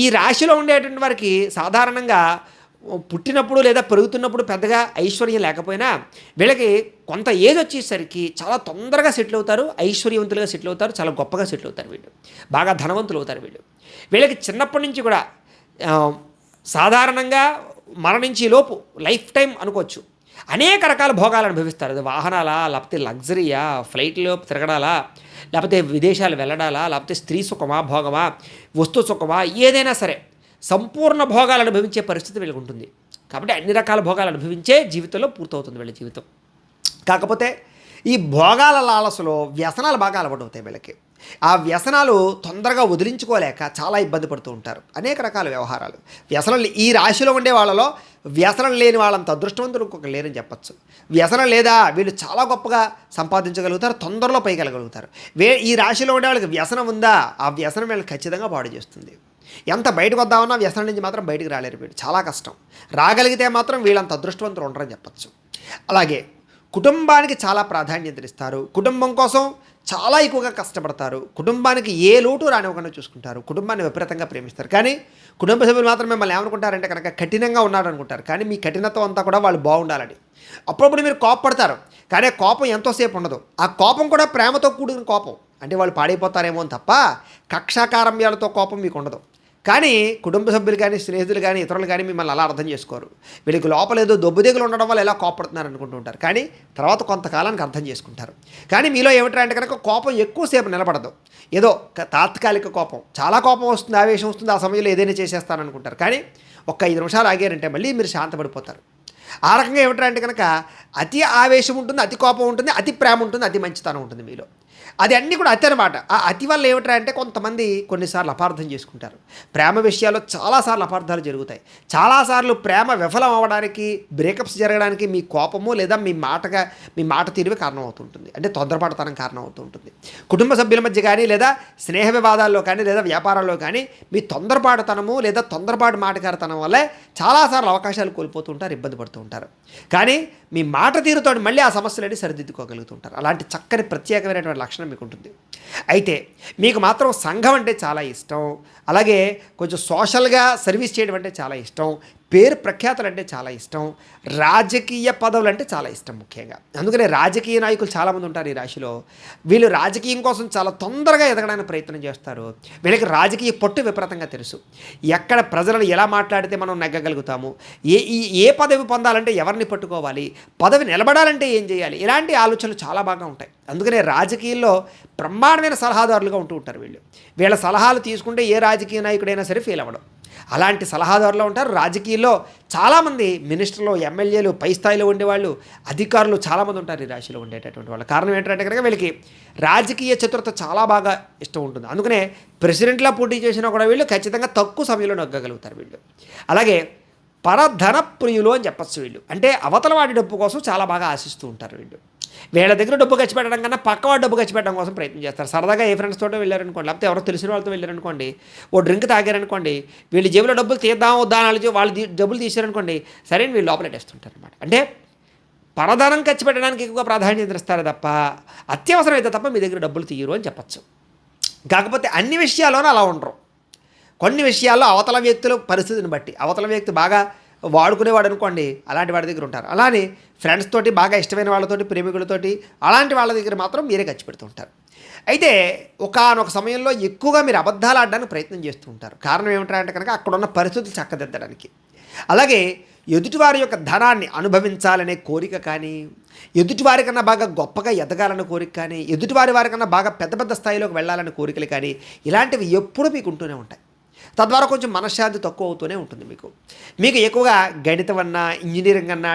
ఈ రాశిలో ఉండేటువంటి వారికి సాధారణంగా పుట్టినప్పుడు లేదా పెరుగుతున్నప్పుడు పెద్దగా ఐశ్వర్యం లేకపోయినా వీళ్ళకి కొంత ఏజ్ వచ్చేసరికి చాలా తొందరగా సెటిల్ అవుతారు, ఐశ్వర్యవంతులుగా సెటిల్ అవుతారు, చాలా గొప్పగా సెటిల్ అవుతారు వీళ్ళు, బాగా ధనవంతులు అవుతారు వీళ్ళు. వీళ్ళకి చిన్నప్పటి నుంచి కూడా ఆ, సాధారణంగా మరణించే లోపు లైఫ్ టైం అనుకోవచ్చు అనేక రకాల భోగాలు అనుభవిస్తారు. అది వాహనాలా, లేకపోతే లగ్జరీయా, ఫ్లైట్లో తిరగడాలా, లేకపోతే విదేశాలు వెళ్ళడాలా, లేకపోతే స్త్రీ సుఖమా, భోగమా, వస్తు సుఖమా, ఏదైనా సరే సంపూర్ణ భోగాలు అనుభవించే పరిస్థితి వీళ్ళకి ఉంటుంది. కాబట్టి అన్ని రకాల భోగాలు అనుభవించే జీవితంలో పూర్తవుతుంది వీళ్ళ జీవితం. కాకపోతే ఈ భోగాల లాలసలో వ్యసనాలు బాగా అలవాటవుతాయి వీళ్ళకి. ఆ వ్యసనాలు తొందరగా వదిలించుకోలేక చాలా ఇబ్బంది పడుతూ ఉంటారు. అనేక రకాల వ్యవహారాలు వ్యసనం ఈ రాశిలో ఉండే వాళ్ళలో వ్యసనం లేని వాళ్ళంత అదృష్టవంతులు ఇంకొక లేరని చెప్పచ్చు. వ్యసనం లేదా వీళ్ళు చాలా గొప్పగా సంపాదించగలుగుతారు, తొందరలో పైగలగలుగుతారు. ఈ రాశిలో ఉండే వాళ్ళకి వ్యసనం ఉందా, ఆ వ్యసనం వీళ్ళని ఖచ్చితంగా పాడు చేస్తుంది. ఎంత బయటకు వద్దామన్నా వ్యసనం నుంచి మాత్రం బయటికి రాలేరు వీళ్ళు, చాలా కష్టం. రాగలిగితే మాత్రం వీళ్ళంత అదృష్టవంతులు ఉండరని చెప్పచ్చు. అలాగే కుటుంబానికి చాలా ప్రాధాన్యత ఇస్తారు, కుటుంబం కోసం చాలా ఎక్కువగా కష్టపడతారు, కుటుంబానికి ఏ లోటు రానివ్వకుండా చూసుకుంటారు, కుటుంబాన్ని విపరీతంగా ప్రేమిస్తారు. కానీ కుటుంబ సభ్యులు మాత్రం మిమ్మల్ని ఏమనుకుంటారంటే కనుక కఠినంగా ఉన్నాడు అనుకుంటారు. కానీ మీ కఠినత్వం అంతా కూడా వాళ్ళు బాగుండాలని. అప్పుడప్పుడు మీరు కోపపడతారు, కానీ ఆ కోపం ఎంతోసేపు ఉండదు. ఆ కోపం కూడా ప్రేమతో కూడిన కోపం, అంటే వాళ్ళు పాడైపోతారేమో అని తప్ప కక్షాకారంభ్యాలతో కోపం మీకు ఉండదు. కానీ కుటుంబ సభ్యులు కానీ, స్నేహితులు కానీ, ఇతరులు కానీ మిమ్మల్ని అలా అర్థం చేసుకోరు. వీళ్ళకి లోపల ఏదో దొబ్బుదిగులు ఉండడం వల్ల ఎలా కోపడుతున్నారు అనుకుంటూ ఉంటారు. కానీ తర్వాత కొంతకాలానికి అర్థం చేసుకుంటారు. కానీ మీలో ఏమిటంటే కనుక కోపం ఎక్కువసేపు నిలబడదు. ఏదో తాత్కాలిక కోపం, చాలా కోపం వస్తుంది, ఆవేశం వస్తుంది, ఆ సమయంలో ఏదైనా చేసేస్తాననుకుంటారు. కానీ ఒక్క 5 నిమిషాలు ఆగారంటే మళ్ళీ మీరు శాంతపడిపోతారు. ఆ రకంగా ఏమిటంటే కనుక అతి ఆవేశం ఉంటుంది, అతి కోపం ఉంటుంది, అతి ప్రేమ ఉంటుంది, అతి మంచితనం ఉంటుంది మీలో. అది అన్నీ కూడా అతి అనమాట. ఆ అతి వల్ల ఏమిటంటే అంటే కొంతమంది కొన్నిసార్లు అపార్థం చేసుకుంటారు. ప్రేమ విషయాల్లో చాలాసార్లు అపార్థాలు జరుగుతాయి. చాలాసార్లు ప్రేమ విఫలం అవ్వడానికి, బ్రేకప్స్ జరగడానికి మీ కోపము లేదా మీ మాట తీరువే కారణం అవుతుంటుంది. అంటే తొందరపాటుతనం కారణం అవుతూ ఉంటుంది. కుటుంబ సభ్యుల మధ్య కానీ, లేదా స్నేహ వివాదాల్లో కానీ, లేదా వ్యాపారాల్లో కానీ మీ తొందరపాటుతనము లేదా తొందరపాటు మాటకారతనం వల్లే చాలాసార్లు అవకాశాలు కోల్పోతూ ఉంటారు, ఇబ్బంది పడుతూ ఉంటారు. కానీ మీ మాట తీరుతో మళ్ళీ ఆ సమస్యలన్నీ సరిదిద్దుకోగలుగుతుంటారు. అలాంటి చక్కని ప్రత్యేకమైనటువంటి లక్షణం మీకు ఉంటుంది. అయితే మీకు మాత్రం సంఘం అంటే చాలా ఇష్టం, అలాగే కొంచెం సోషల్గా సర్వీస్ చేయడం అంటే చాలా ఇష్టం, పేరు ప్రఖ్యాతులు అంటే చాలా ఇష్టం, రాజకీయ పదవులు అంటే చాలా ఇష్టం ముఖ్యంగా. అందుకనే రాజకీయ నాయకులు చాలామంది ఉంటారు ఈ రాశిలో. వీళ్ళు రాజకీయం కోసం చాలా తొందరగా ఎదగడానికి ప్రయత్నం చేస్తారు. వీళ్ళకి రాజకీయ పట్టు విపరీతంగా తెలుసు. ఎక్కడ ప్రజలను ఎలా మాట్లాడితే మనం నెగ్గగలుగుతాము, ఏ పదవి పొందాలంటే ఎవరిని పట్టుకోవాలి, పదవి నిలబడాలంటే ఏం చేయాలి, ఇలాంటి ఆలోచనలు చాలా బాగా ఉంటాయి. అందుకనే రాజకీయాల్లో బ్రహ్మాండమైన సలహాదారులుగా ఉంటూ ఉంటారు వీళ్ళు. వీళ్ళ సలహాలు తీసుకుంటే ఏ రాజకీయ నాయకుడైనా సరే ఫెయిల్ అవ్వడం, అలాంటి సలహాదారులు ఉంటారు. రాజకీయాల్లో చాలామంది మినిస్టర్లు, ఎమ్మెల్యేలు, పై స్థాయిలో ఉండేవాళ్ళు, అధికారులు చాలామంది ఉంటారు ఈ రాశిలో ఉండేటటువంటి వాళ్ళు. కారణం ఏంటంటే కనుక వీళ్ళకి రాజకీయ చతురత చాలా బాగా ఇష్టం ఉంటుంది. అందుకనే ప్రెసిడెంట్లా పోటీ చేసినా కూడా వీళ్ళు ఖచ్చితంగా తక్కువ సమయంలో నగ్గగలుగుతారు వీళ్ళు. అలాగే పరధన ప్రియులు అని చెప్పచ్చు వీళ్ళు. అంటే అవతల వాడి డబ్బు కోసం చాలా బాగా ఆశిస్తూ ఉంటారు వీళ్ళు. వీళ్ళ దగ్గర డబ్బు ఖర్చు పెట్టడం కన్నా పక్కవాడు డబ్బు ఖర్చు పెట్టడం కోసం ప్రయత్నం చేస్తారు. సరదాగా ఏ ఫ్రెండ్స్ తోటో వెళ్ళారనుకోండి, లేకపోతే ఎవరో తెలిసిన వాళ్ళతో వెళ్ళారనుకోండి, ఓ డ్రింక్ తాగారనుకోండి, వీళ్ళు జేబులో డబ్బులు తీద్దాం వద్దా అని వాళ్ళు డబ్బులు తీసారనుకోండి, సరే వీళ్ళు లోపలెట్టేస్తుంటారు అనమాట. అంటే పరధనం ఖర్చు పెట్టడానికి ఎక్కువగా ప్రాధాన్యత ఇస్తారు తప్ప అత్యవసరం అయితే తప్ప మీ దగ్గర డబ్బులు తీయరు అని చెప్పచ్చు. కాకపోతే అన్ని విషయాల్లోనూ అలా ఉండరు. కొన్ని విషయాల్లో అవతల వ్యక్తుల పరిస్థితిని బట్టి, అవతల వ్యక్తి బాగా వాడుకునేవాడు అనుకోండి, అలాంటి వాడి దగ్గర ఉంటారు. అలానే ఫ్రెండ్స్ తోటి, బాగా ఇష్టమైన వాళ్ళతోటి, ప్రేమికులతోటి, అలాంటి వాళ్ళ దగ్గర మాత్రం మీరే ఖర్చు పెడుతూ ఉంటారు. అయితే ఒకానొక సమయంలో ఎక్కువగా మీరు అబద్ధాలు ఆడడానికి ప్రయత్నం చేస్తూ ఉంటారు. కారణం ఏమిటంటే కనుక అక్కడ ఉన్న పరిస్థితులు చక్కదిద్దడానికి. అలాగే ఎదుటివారి యొక్క ధనాన్ని అనుభవించాలనే కోరిక కానీ, ఎదుటివారి కన్నా బాగా గొప్పగా ఎదగాలనే కోరిక కానీ, వారి కన్నా బాగా పెద్ద పెద్ద స్థాయిలోకి వెళ్ళాలనే కోరికలు కానీ, ఇలాంటివి ఎప్పుడూ మీకు ఉంటూనే ఉంటాయి. తద్వారా కొంచెం మనశ్శాంతి తక్కువ అవుతూనే ఉంటుంది మీకు ఎక్కువగా గణితం అన్నా, ఇంజనీరింగ్ అన్నా,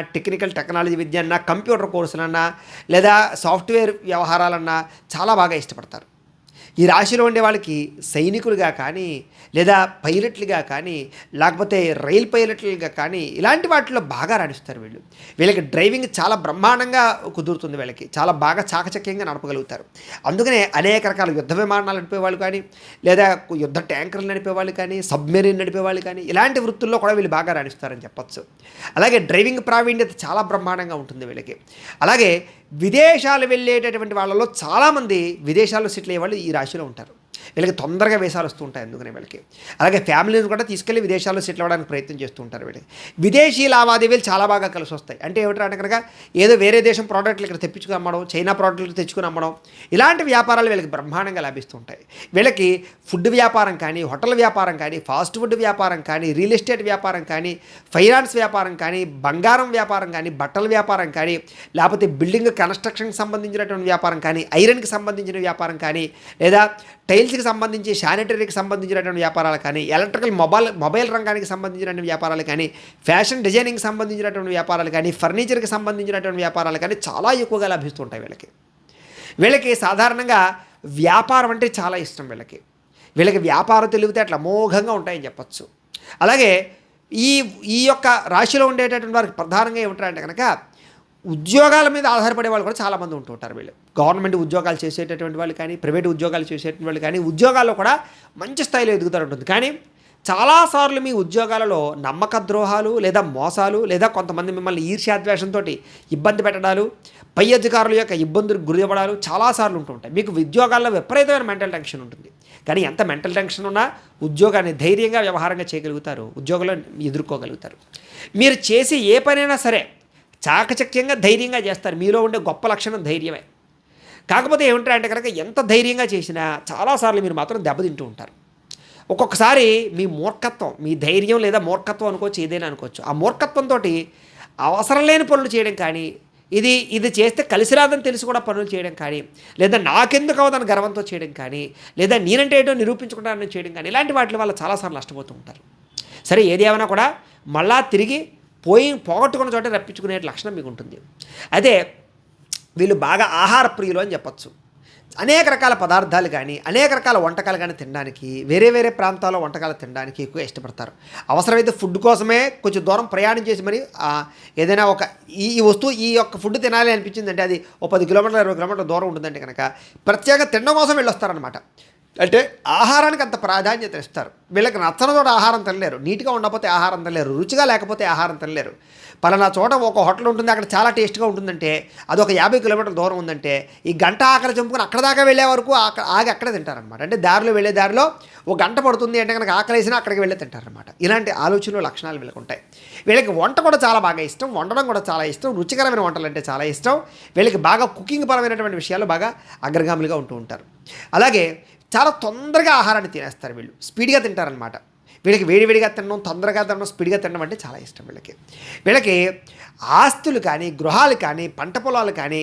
టెక్నాలజీ విద్య అన్నా, కంప్యూటర్ కోర్సులన్నా, లేదా సాఫ్ట్వేర్ వ్యవహారాలన్నా చాలా బాగా ఇష్టపడతారు. ఈ రాశిలో ఉండే వాళ్ళకి సైనికులుగా కానీ, లేదా పైలట్లుగా కానీ, లేకపోతే రైల్ పైలట్లుగా కానీ, ఇలాంటి వాటిలో బాగా రాణిస్తారు వీళ్ళకి డ్రైవింగ్ చాలా బ్రహ్మాండంగా కుదురుతుంది. వీళ్ళకి చాలా బాగా చాకచక్యంగా నడపగలుగుతారు. అందుకనే అనేక రకాల యుద్ధ విమానాలు నడిపేవాళ్ళు కానీ, లేదా యుద్ధ ట్యాంకర్లు నడిపేవాళ్ళు కానీ, సబ్మెరీన్ నడిపేవాళ్ళు కానీ, ఇలాంటి వృత్తుల్లో కూడా వీళ్ళు బాగా రాణిస్తారని చెప్పచ్చు. అలాగే డ్రైవింగ్ ప్రావీణ్యత చాలా బ్రహ్మాండంగా ఉంటుంది వీళ్ళకి. అలాగే విదేశాలు వెళ్ళేటటువంటి వాళ్ళలో చాలామంది విదేశాల్లో సెటిల్ అయ్యే వాళ్ళు ఈ రాశిలో ఉంటారు. వీళ్ళకి తొందరగా వీసాలు వస్తూ ఉంటాయి అందుకనే వీళ్ళకి. అలాగే ఫ్యామిలీని కూడా తీసుకెళ్ళి విదేశాల్లో సెటిల్ అవ్వడానికి ప్రయత్నం చేస్తూ ఉంటారు వీళ్ళకి. విదేశీ లావాదేవీలు చాలా బాగా కలిసి వస్తాయి. అంటే ఏమిటంటే కనుక ఏదో వేరే దేశం ప్రోడక్ట్లు ఇక్కడ తెప్పించుకుని అమ్మడం, చైనా ప్రోడక్ట్లు తెచ్చుకుని అమ్మడం, ఇలాంటి వ్యాపారాలు వీళ్ళకి బ్రహ్మాండంగా లభిస్తూ ఉంటాయి. వీళ్ళకి ఫుడ్ వ్యాపారం కానీ, హోటల్ వ్యాపారం కానీ, ఫాస్ట్ ఫుడ్ వ్యాపారం కానీ, రియల్ ఎస్టేట్ వ్యాపారం కానీ, ఫైనాన్స్ వ్యాపారం కానీ, బంగారం వ్యాపారం కానీ, బట్టల వ్యాపారం కానీ, లేకపోతే బిల్డింగ్ కన్స్ట్రక్షన్కి సంబంధించినటువంటి వ్యాపారం కానీ, ఐరన్కి సంబంధించిన వ్యాపారం కానీ, లేదా టైల్స్కి సంబంధించి శానిటరీకి సంబంధించినటువంటి వ్యాపారాలు కానీ, ఎలక్ట్రికల్ మొబైల్ రంగానికి సంబంధించినటువంటి వ్యాపారాలు కానీ, ఫ్యాషన్ డిజైనింగ్కి సంబంధించినటువంటి వ్యాపారాలు కానీ, ఫర్నిచర్కి సంబంధించినటువంటి వ్యాపారాలు కానీ చాలా ఎక్కువగా లభిస్తుంటాయి వీళ్ళకి సాధారణంగా వ్యాపారం అంటే చాలా ఇష్టం వీళ్ళకి వ్యాపార తెలివితేటలు అమోఘంగా ఉంటాయని చెప్పచ్చు. అలాగే ఈ యొక్క రాశిలో ఉండేటటువంటి వారికి ప్రధానంగా ఏమిటారంటే కనుక ఉద్యోగాల మీద ఆధారపడే వాళ్ళు కూడా చాలామంది ఉంటూ ఉంటారు. వీళ్ళు గవర్నమెంట్ ఉద్యోగాలు చేసేటటువంటి వాళ్ళు కానీ, ప్రైవేట్ ఉద్యోగాలు చేసేటువంటి వాళ్ళు కానీ, ఉద్యోగాల్లో కూడా మంచి స్థాయిలో ఎదుగుతూ ఉంటుంది. కానీ చాలాసార్లు మీ ఉద్యోగాలలో నమ్మక ద్రోహాలు లేదా మోసాలు, లేదా కొంతమంది మిమ్మల్ని ఈర్ష్యాద్వేషంతో ఇబ్బంది పెట్టడాలు, పై అధికారుల యొక్క ఇబ్బందులకు గురి అవ్వడాలు చాలాసార్లు ఉంటూ ఉంటాయి. మీకు ఉద్యోగాల్లో విపరీతమైన మెంటల్ టెన్షన్ ఉంటుంది. కానీ ఎంత మెంటల్ టెన్షన్ ఉన్నా ఉద్యోగాన్ని ధైర్యంగా వ్యవహారంగా చేయగలుగుతారు, ఉద్యోగంలో ఎదుర్కోగలుగుతారు. మీరు చేసి ఏ పనైనా సరే చాకచక్యంగా ధైర్యంగా చేస్తారు. మీలో ఉండే గొప్ప లక్షణం ధైర్యమే. కాకపోతే ఏమిటంటే కనుక ఎంత ధైర్యంగా చేసినా చాలాసార్లు మీరు మాత్రం దెబ్బతింటూ ఉంటారు. ఒక్కొక్కసారి మీ మూర్ఖత్వం, మీ ధైర్యం లేదా మూర్ఖత్వం అనుకోవచ్చు, ఏదైనా అనుకోవచ్చు, ఆ మూర్ఖత్వంతో అవసరం లేని పనులు చేయడం కానీ, ఇది చేస్తే కలిసి రాదని తెలిసి కూడా పనులు చేయడం కానీ, లేదా నాకెందుకు అవదని గర్వంతో చేయడం కానీ, లేదా నేనంటే ఏంటో నిరూపించుకుంటానని చేయడం కానీ, ఇలాంటి వాటి వల్ల చాలాసార్లు నష్టపోతూ ఉంటారు. సరే, ఏది ఏమైనా కూడా మళ్ళా తిరిగి పోగొట్టుకున్న చోట రప్పించుకునే లక్షణం మీకు ఉంటుంది. అయితే వీళ్ళు బాగా ఆహార ప్రియులు అని చెప్పచ్చు. అనేక రకాల పదార్థాలు కానీ, అనేక రకాల వంటకాలు కానీ తినడానికి, వేరే ప్రాంతాల్లో వంటకాలు తినడానికి ఎక్కువ ఇష్టపడతారు. అవసరమైతే ఫుడ్ కోసమే కొంచెం దూరం ప్రయాణం చేసి మరి ఏదైనా ఒక ఈ వస్తువు, ఈ యొక్క ఫుడ్ తినాలి అనిపించిందంటే అది ఓ 10 కిలోమీటర్లు 20 కిలోమీటర్ల దూరం ఉంటుందంటే కనుక ప్రత్యేకంగా తినడం కోసం వెళ్ళొస్తారనమాట. అంటే ఆహారానికి అంత ప్రాధాన్యత ఇస్తారు. వీళ్ళకి నచ్చని చోట ఆహారం తినలేరు, నీట్గా ఉండకపోతే ఆహారం తినలేరు, రుచిగా లేకపోతే ఆహారం తినలేరు. పలానా చోట ఒక హోటల్ ఉంటుంది, అక్కడ చాలా టేస్ట్గా ఉంటుందంటే అది ఒక 50 కిలోమీటర్ల దూరం ఉందంటే ఈ గంట ఆకలి చంపుకొని అక్కడ దాకా వెళ్ళే వరకు ఆగి అక్కడే తింటారనమాట. అంటే వెళ్ళే దారిలో ఒక గంట పడుతుంది అంటే కనుక ఆకలి వేసినా అక్కడికి వెళ్ళే తింటారనమాట. ఇలాంటి ఆలోచనలు లక్షణాలు వీళ్ళకి ఉంటాయి. వీళ్ళకి వంట కూడా చాలా బాగా ఇష్టం, వండడం కూడా చాలా ఇష్టం, రుచికరమైన వంటలు అంటే చాలా ఇష్టం. వీళ్ళకి బాగా కుకింగ్ పరమైనటువంటి విషయాలు బాగా అగ్రగాములుగా ఉంటూ ఉంటారు. అలాగే చాలా తొందరగా ఆహారాన్ని తినేస్తారు. వీళ్ళు స్పీడ్గా తింటారనమాట. వీళ్ళకి వేడివేడిగా తినడం, తొందరగా తినడం, స్పీడ్గా తినడం అంటే చాలా ఇష్టం వీళ్ళకి ఆస్తులు కానీ, గృహాలు కానీ, పంట పొలాలు కానీ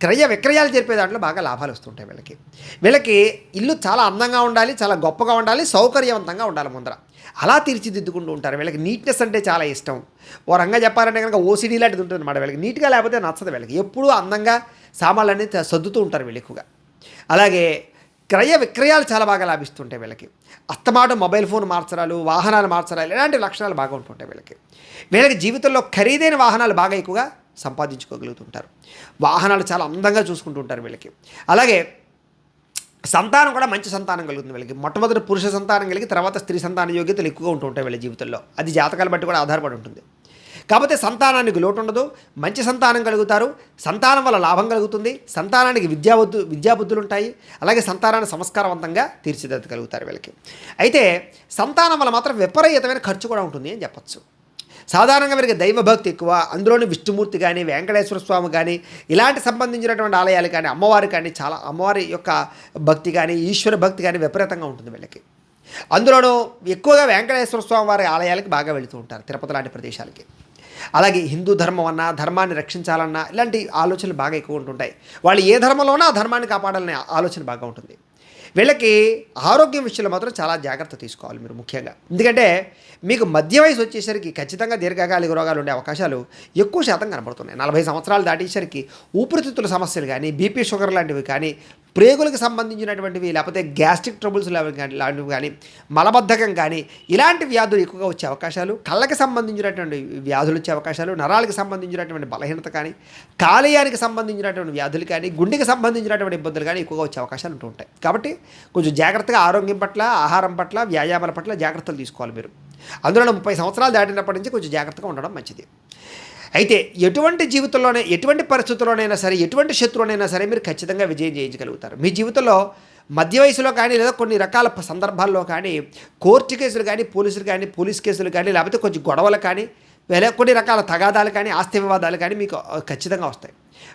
క్రయ విక్రయాలు జరిపే దాంట్లో బాగా లాభాలు వస్తుంటాయి వీళ్ళకి ఇల్లు చాలా అందంగా ఉండాలి, చాలా గొప్పగా ఉండాలి, సౌకర్యవంతంగా ఉండాలి ముందర. అలా తీర్చిదిద్దుకుంటూ ఉంటారు. వీళ్ళకి నీట్నెస్ అంటే చాలా ఇష్టం. ఓ రంగా చెప్పాలంటే కనుక ఓసిడీ లాంటిది ఉంటుంది అనమాట. వీళ్ళకి నీట్గా లేకపోతే నచ్చదు. వీళ్ళకి ఎప్పుడూ అందంగా సామాన్లన్నీ సర్దుతూ ఉంటారు వీళ్ళు ఎక్కువగా. అలాగే క్రయ విక్రయాలు చాలా బాగా లాభిస్తుంటాయి వీళ్ళకి. అస్తమాటు మొబైల్ ఫోన్ మార్చడాలు, వాహనాలు మార్చడాలు, ఇలాంటి లక్షణాలు బాగా ఉంటుంటాయి వీళ్ళకి జీవితంలో ఖరీదైన వాహనాలు బాగా ఎక్కువగా సంపాదించుకోగలుగుతుంటారు. వాహనాలు చాలా అందంగా చూసుకుంటూ ఉంటారు వీళ్ళకి. అలాగే సంతానం కూడా మంచి సంతానం కలుగుతుంది వీళ్ళకి. మొట్టమొదటి పురుష సంతానం కలిగి తర్వాత స్త్రీ సంతాన యోగ్యతలు ఎక్కువగా ఉంటూ ఉంటాయి వీళ్ళ జీవితంలో. అది జాతకాలు బట్టి కూడా ఆధారపడి ఉంటుంది. కాకపోతే సంతానానికి లోటు ఉండదు, మంచి సంతానం కలుగుతారు, సంతానం వల్ల లాభం కలుగుతుంది, సంతానానికి విద్యాబుద్ధులు ఉంటాయి, అలాగే సంతానాన్ని సంస్కారవంతంగా తీర్చిదిద్దగలుగుతారు వీళ్ళకి. అయితే సంతానం వల్ల మాత్రం విపరీతమైన ఖర్చు కూడా ఉంటుంది అని చెప్పచ్చు. సాధారణంగా వీరికి దైవభక్తి ఎక్కువ. అందులోని విష్ణుమూర్తి కానీ, వెంకటేశ్వర స్వామి కానీ, ఇలాంటి సంబంధించినటువంటి ఆలయాలు కానీ, అమ్మవారు కానీ, చాలా అమ్మవారి యొక్క భక్తి కానీ, ఈశ్వర భక్తి కానీ విపరీతంగా ఉంటుంది వీళ్ళకి. అందులోనూ ఎక్కువగా వెంకటేశ్వర స్వామి వారి ఆలయాలకు బాగా వెళుతూ ఉంటారు, తిరుపతి లాంటి ప్రదేశాలకి. అలాగే హిందూ ధర్మం అన్నా, ధర్మాన్ని రక్షించాలన్నా ఇలాంటి ఆలోచనలు బాగా ఎక్కువ ఉంటుంటాయి. వాళ్ళు ఏ ధర్మంలోనో ఆ ధర్మాన్ని కాపాడాలనే ఆలోచన బాగా ఉంటుంది వీళ్ళకి. ఆరోగ్యం విషయంలో మాత్రం చాలా జాగ్రత్త తీసుకోవాలి మీరు ముఖ్యంగా. ఎందుకంటే మీకు మధ్య వయసు వచ్చేసరికి ఖచ్చితంగా దీర్ఘకాలిక రోగాలు ఉండే అవకాశాలు ఎక్కువ శాతం కనబడుతున్నాయి. 40 సంవత్సరాలు దాటేసరికి ఊపిరితిత్తుల సమస్యలు కానీ, బీపీ షుగర్ లాంటివి కానీ, ప్రేగులకు సంబంధించినటువంటివి, లేకపోతే గ్యాస్ట్రిక్ ట్రబుల్స్ లాంటివి కానీ, మలబద్ధకం కానీ, ఇలాంటి వ్యాధులు ఎక్కువగా వచ్చే అవకాశాలు, కళ్ళకి సంబంధించినటువంటి వ్యాధులు వచ్చే అవకాశాలు, నరాలకు సంబంధించినటువంటి బలహీనత కానీ, కాలేయానికి సంబంధించినటువంటి వ్యాధులు కానీ, గుండెకి సంబంధించినటువంటి ఇబ్బందులు కానీ ఎక్కువగా వచ్చే అవకాశాలు ఉంటూ ఉంటాయి. కాబట్టి కొంచెం జాగ్రత్తగా ఆరోగ్యం పట్ల, ఆహారం పట్ల, వ్యాయామాల పట్ల జాగ్రత్తలు తీసుకోవాలి మీరు. అందులో 30 సంవత్సరాలు దాటినప్పటి నుంచి కొంచెం జాగ్రత్తగా ఉండడం మంచిది. అయితే ఎటువంటి జీవితంలోనే, ఎటువంటి పరిస్థితుల్లోనైనా సరే, ఎటువంటి శత్రువునైనా సరే మీరు ఖచ్చితంగా విజయం చేయించగలుగుతారు. మీ జీవితంలో మధ్య వయసులో కానీ లేదా కొన్ని రకాల సందర్భాల్లో కానీ కోర్టు కేసులు కానీ పోలీస్ కేసులు కానీ లేకపోతే కొంచెం గొడవలు కానీ లేదా కొన్ని రకాల తగాదాలు కానీ ఆస్తి వివాదాలు కానీ మీకు ఖచ్చితంగా వస్తాయి.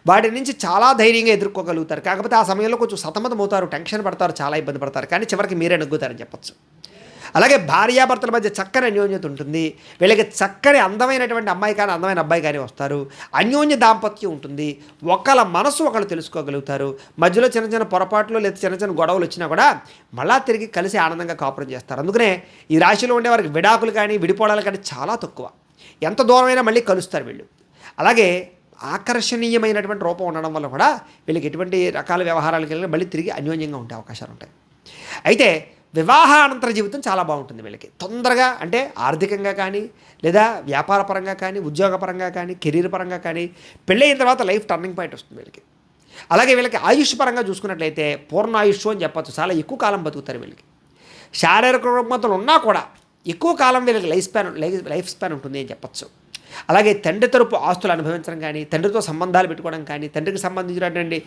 వాటి నుంచి చాలా ధైర్యంగా ఎదుర్కోగలుగుతారు. కాకపోతే ఆ సమయంలో కొంచెం సతమతమవుతారు, టెన్షన్ పడతారు, చాలా ఇబ్బంది పడతారు. కానీ చివరికి మీరే నెగ్గుతారని చెప్పచ్చు. అలాగే భార్యాభర్తల మధ్య చక్కని అన్యోన్యత ఉంటుంది. వీళ్ళకి చక్కని అందమైనటువంటి అమ్మాయి కానీ అందమైన అబ్బాయి కానీ వస్తారు. అన్యోన్య దాంపత్యం ఉంటుంది. ఒకళ్ళ మనసు ఒకళ్ళు తెలుసుకోగలుగుతారు. మధ్యలో చిన్న చిన్న పొరపాట్లు లేదా చిన్న చిన్న గొడవలు వచ్చినా కూడా మళ్ళా తిరిగి కలిసి ఆనందంగా కాపురం చేస్తారు. అందుకనే ఈ రాశిలో ఉండే వారికి విడాకులు కానీ విడిపోవడాలు కానీ చాలా తక్కువ. ఎంత దూరమైనా మళ్ళీ కలుస్తారు వీళ్ళు. అలాగే ఆకర్షణీయమైనటువంటి రూపం ఉండడం వల్ల కూడా వీళ్ళకి ఎటువంటి రకాల వ్యవహారాలకు వెళ్ళినా మళ్ళీ తిరిగి అన్యోన్యంగా ఉండే అవకాశాలు ఉంటాయి. అయితే వివాహానంతర జీవితం చాలా బాగుంటుంది వీళ్ళకి. తొందరగా అంటే ఆర్థికంగా కానీ లేదా వ్యాపార పరంగా కానీ ఉద్యోగపరంగా కానీ కెరీర్ పరంగా కానీ పెళ్ళైన తర్వాత లైఫ్ టర్నింగ్ పాయింట్ వస్తుంది వీళ్ళకి. అలాగే వీళ్ళకి ఆయుష్ పరంగా చూసుకున్నట్లయితే పూర్ణ ఆయుష్ అని చెప్పచ్చు. చాలా ఎక్కువ కాలం బతుకుతారు వీళ్ళకి. శారీరక రుగ్మతలు ఉన్నా కూడా ఎక్కువ కాలం వీళ్ళకి లైఫ్ స్పాన్ ఉంటుంది అని చెప్పచ్చు. అలాగే తండ్రి తరపు ఆస్తులు అనుభవించడం కానీ తండ్రితో సంబంధాలు పెట్టుకోవడం కానీ తండ్రికి సంబంధించినటువంటి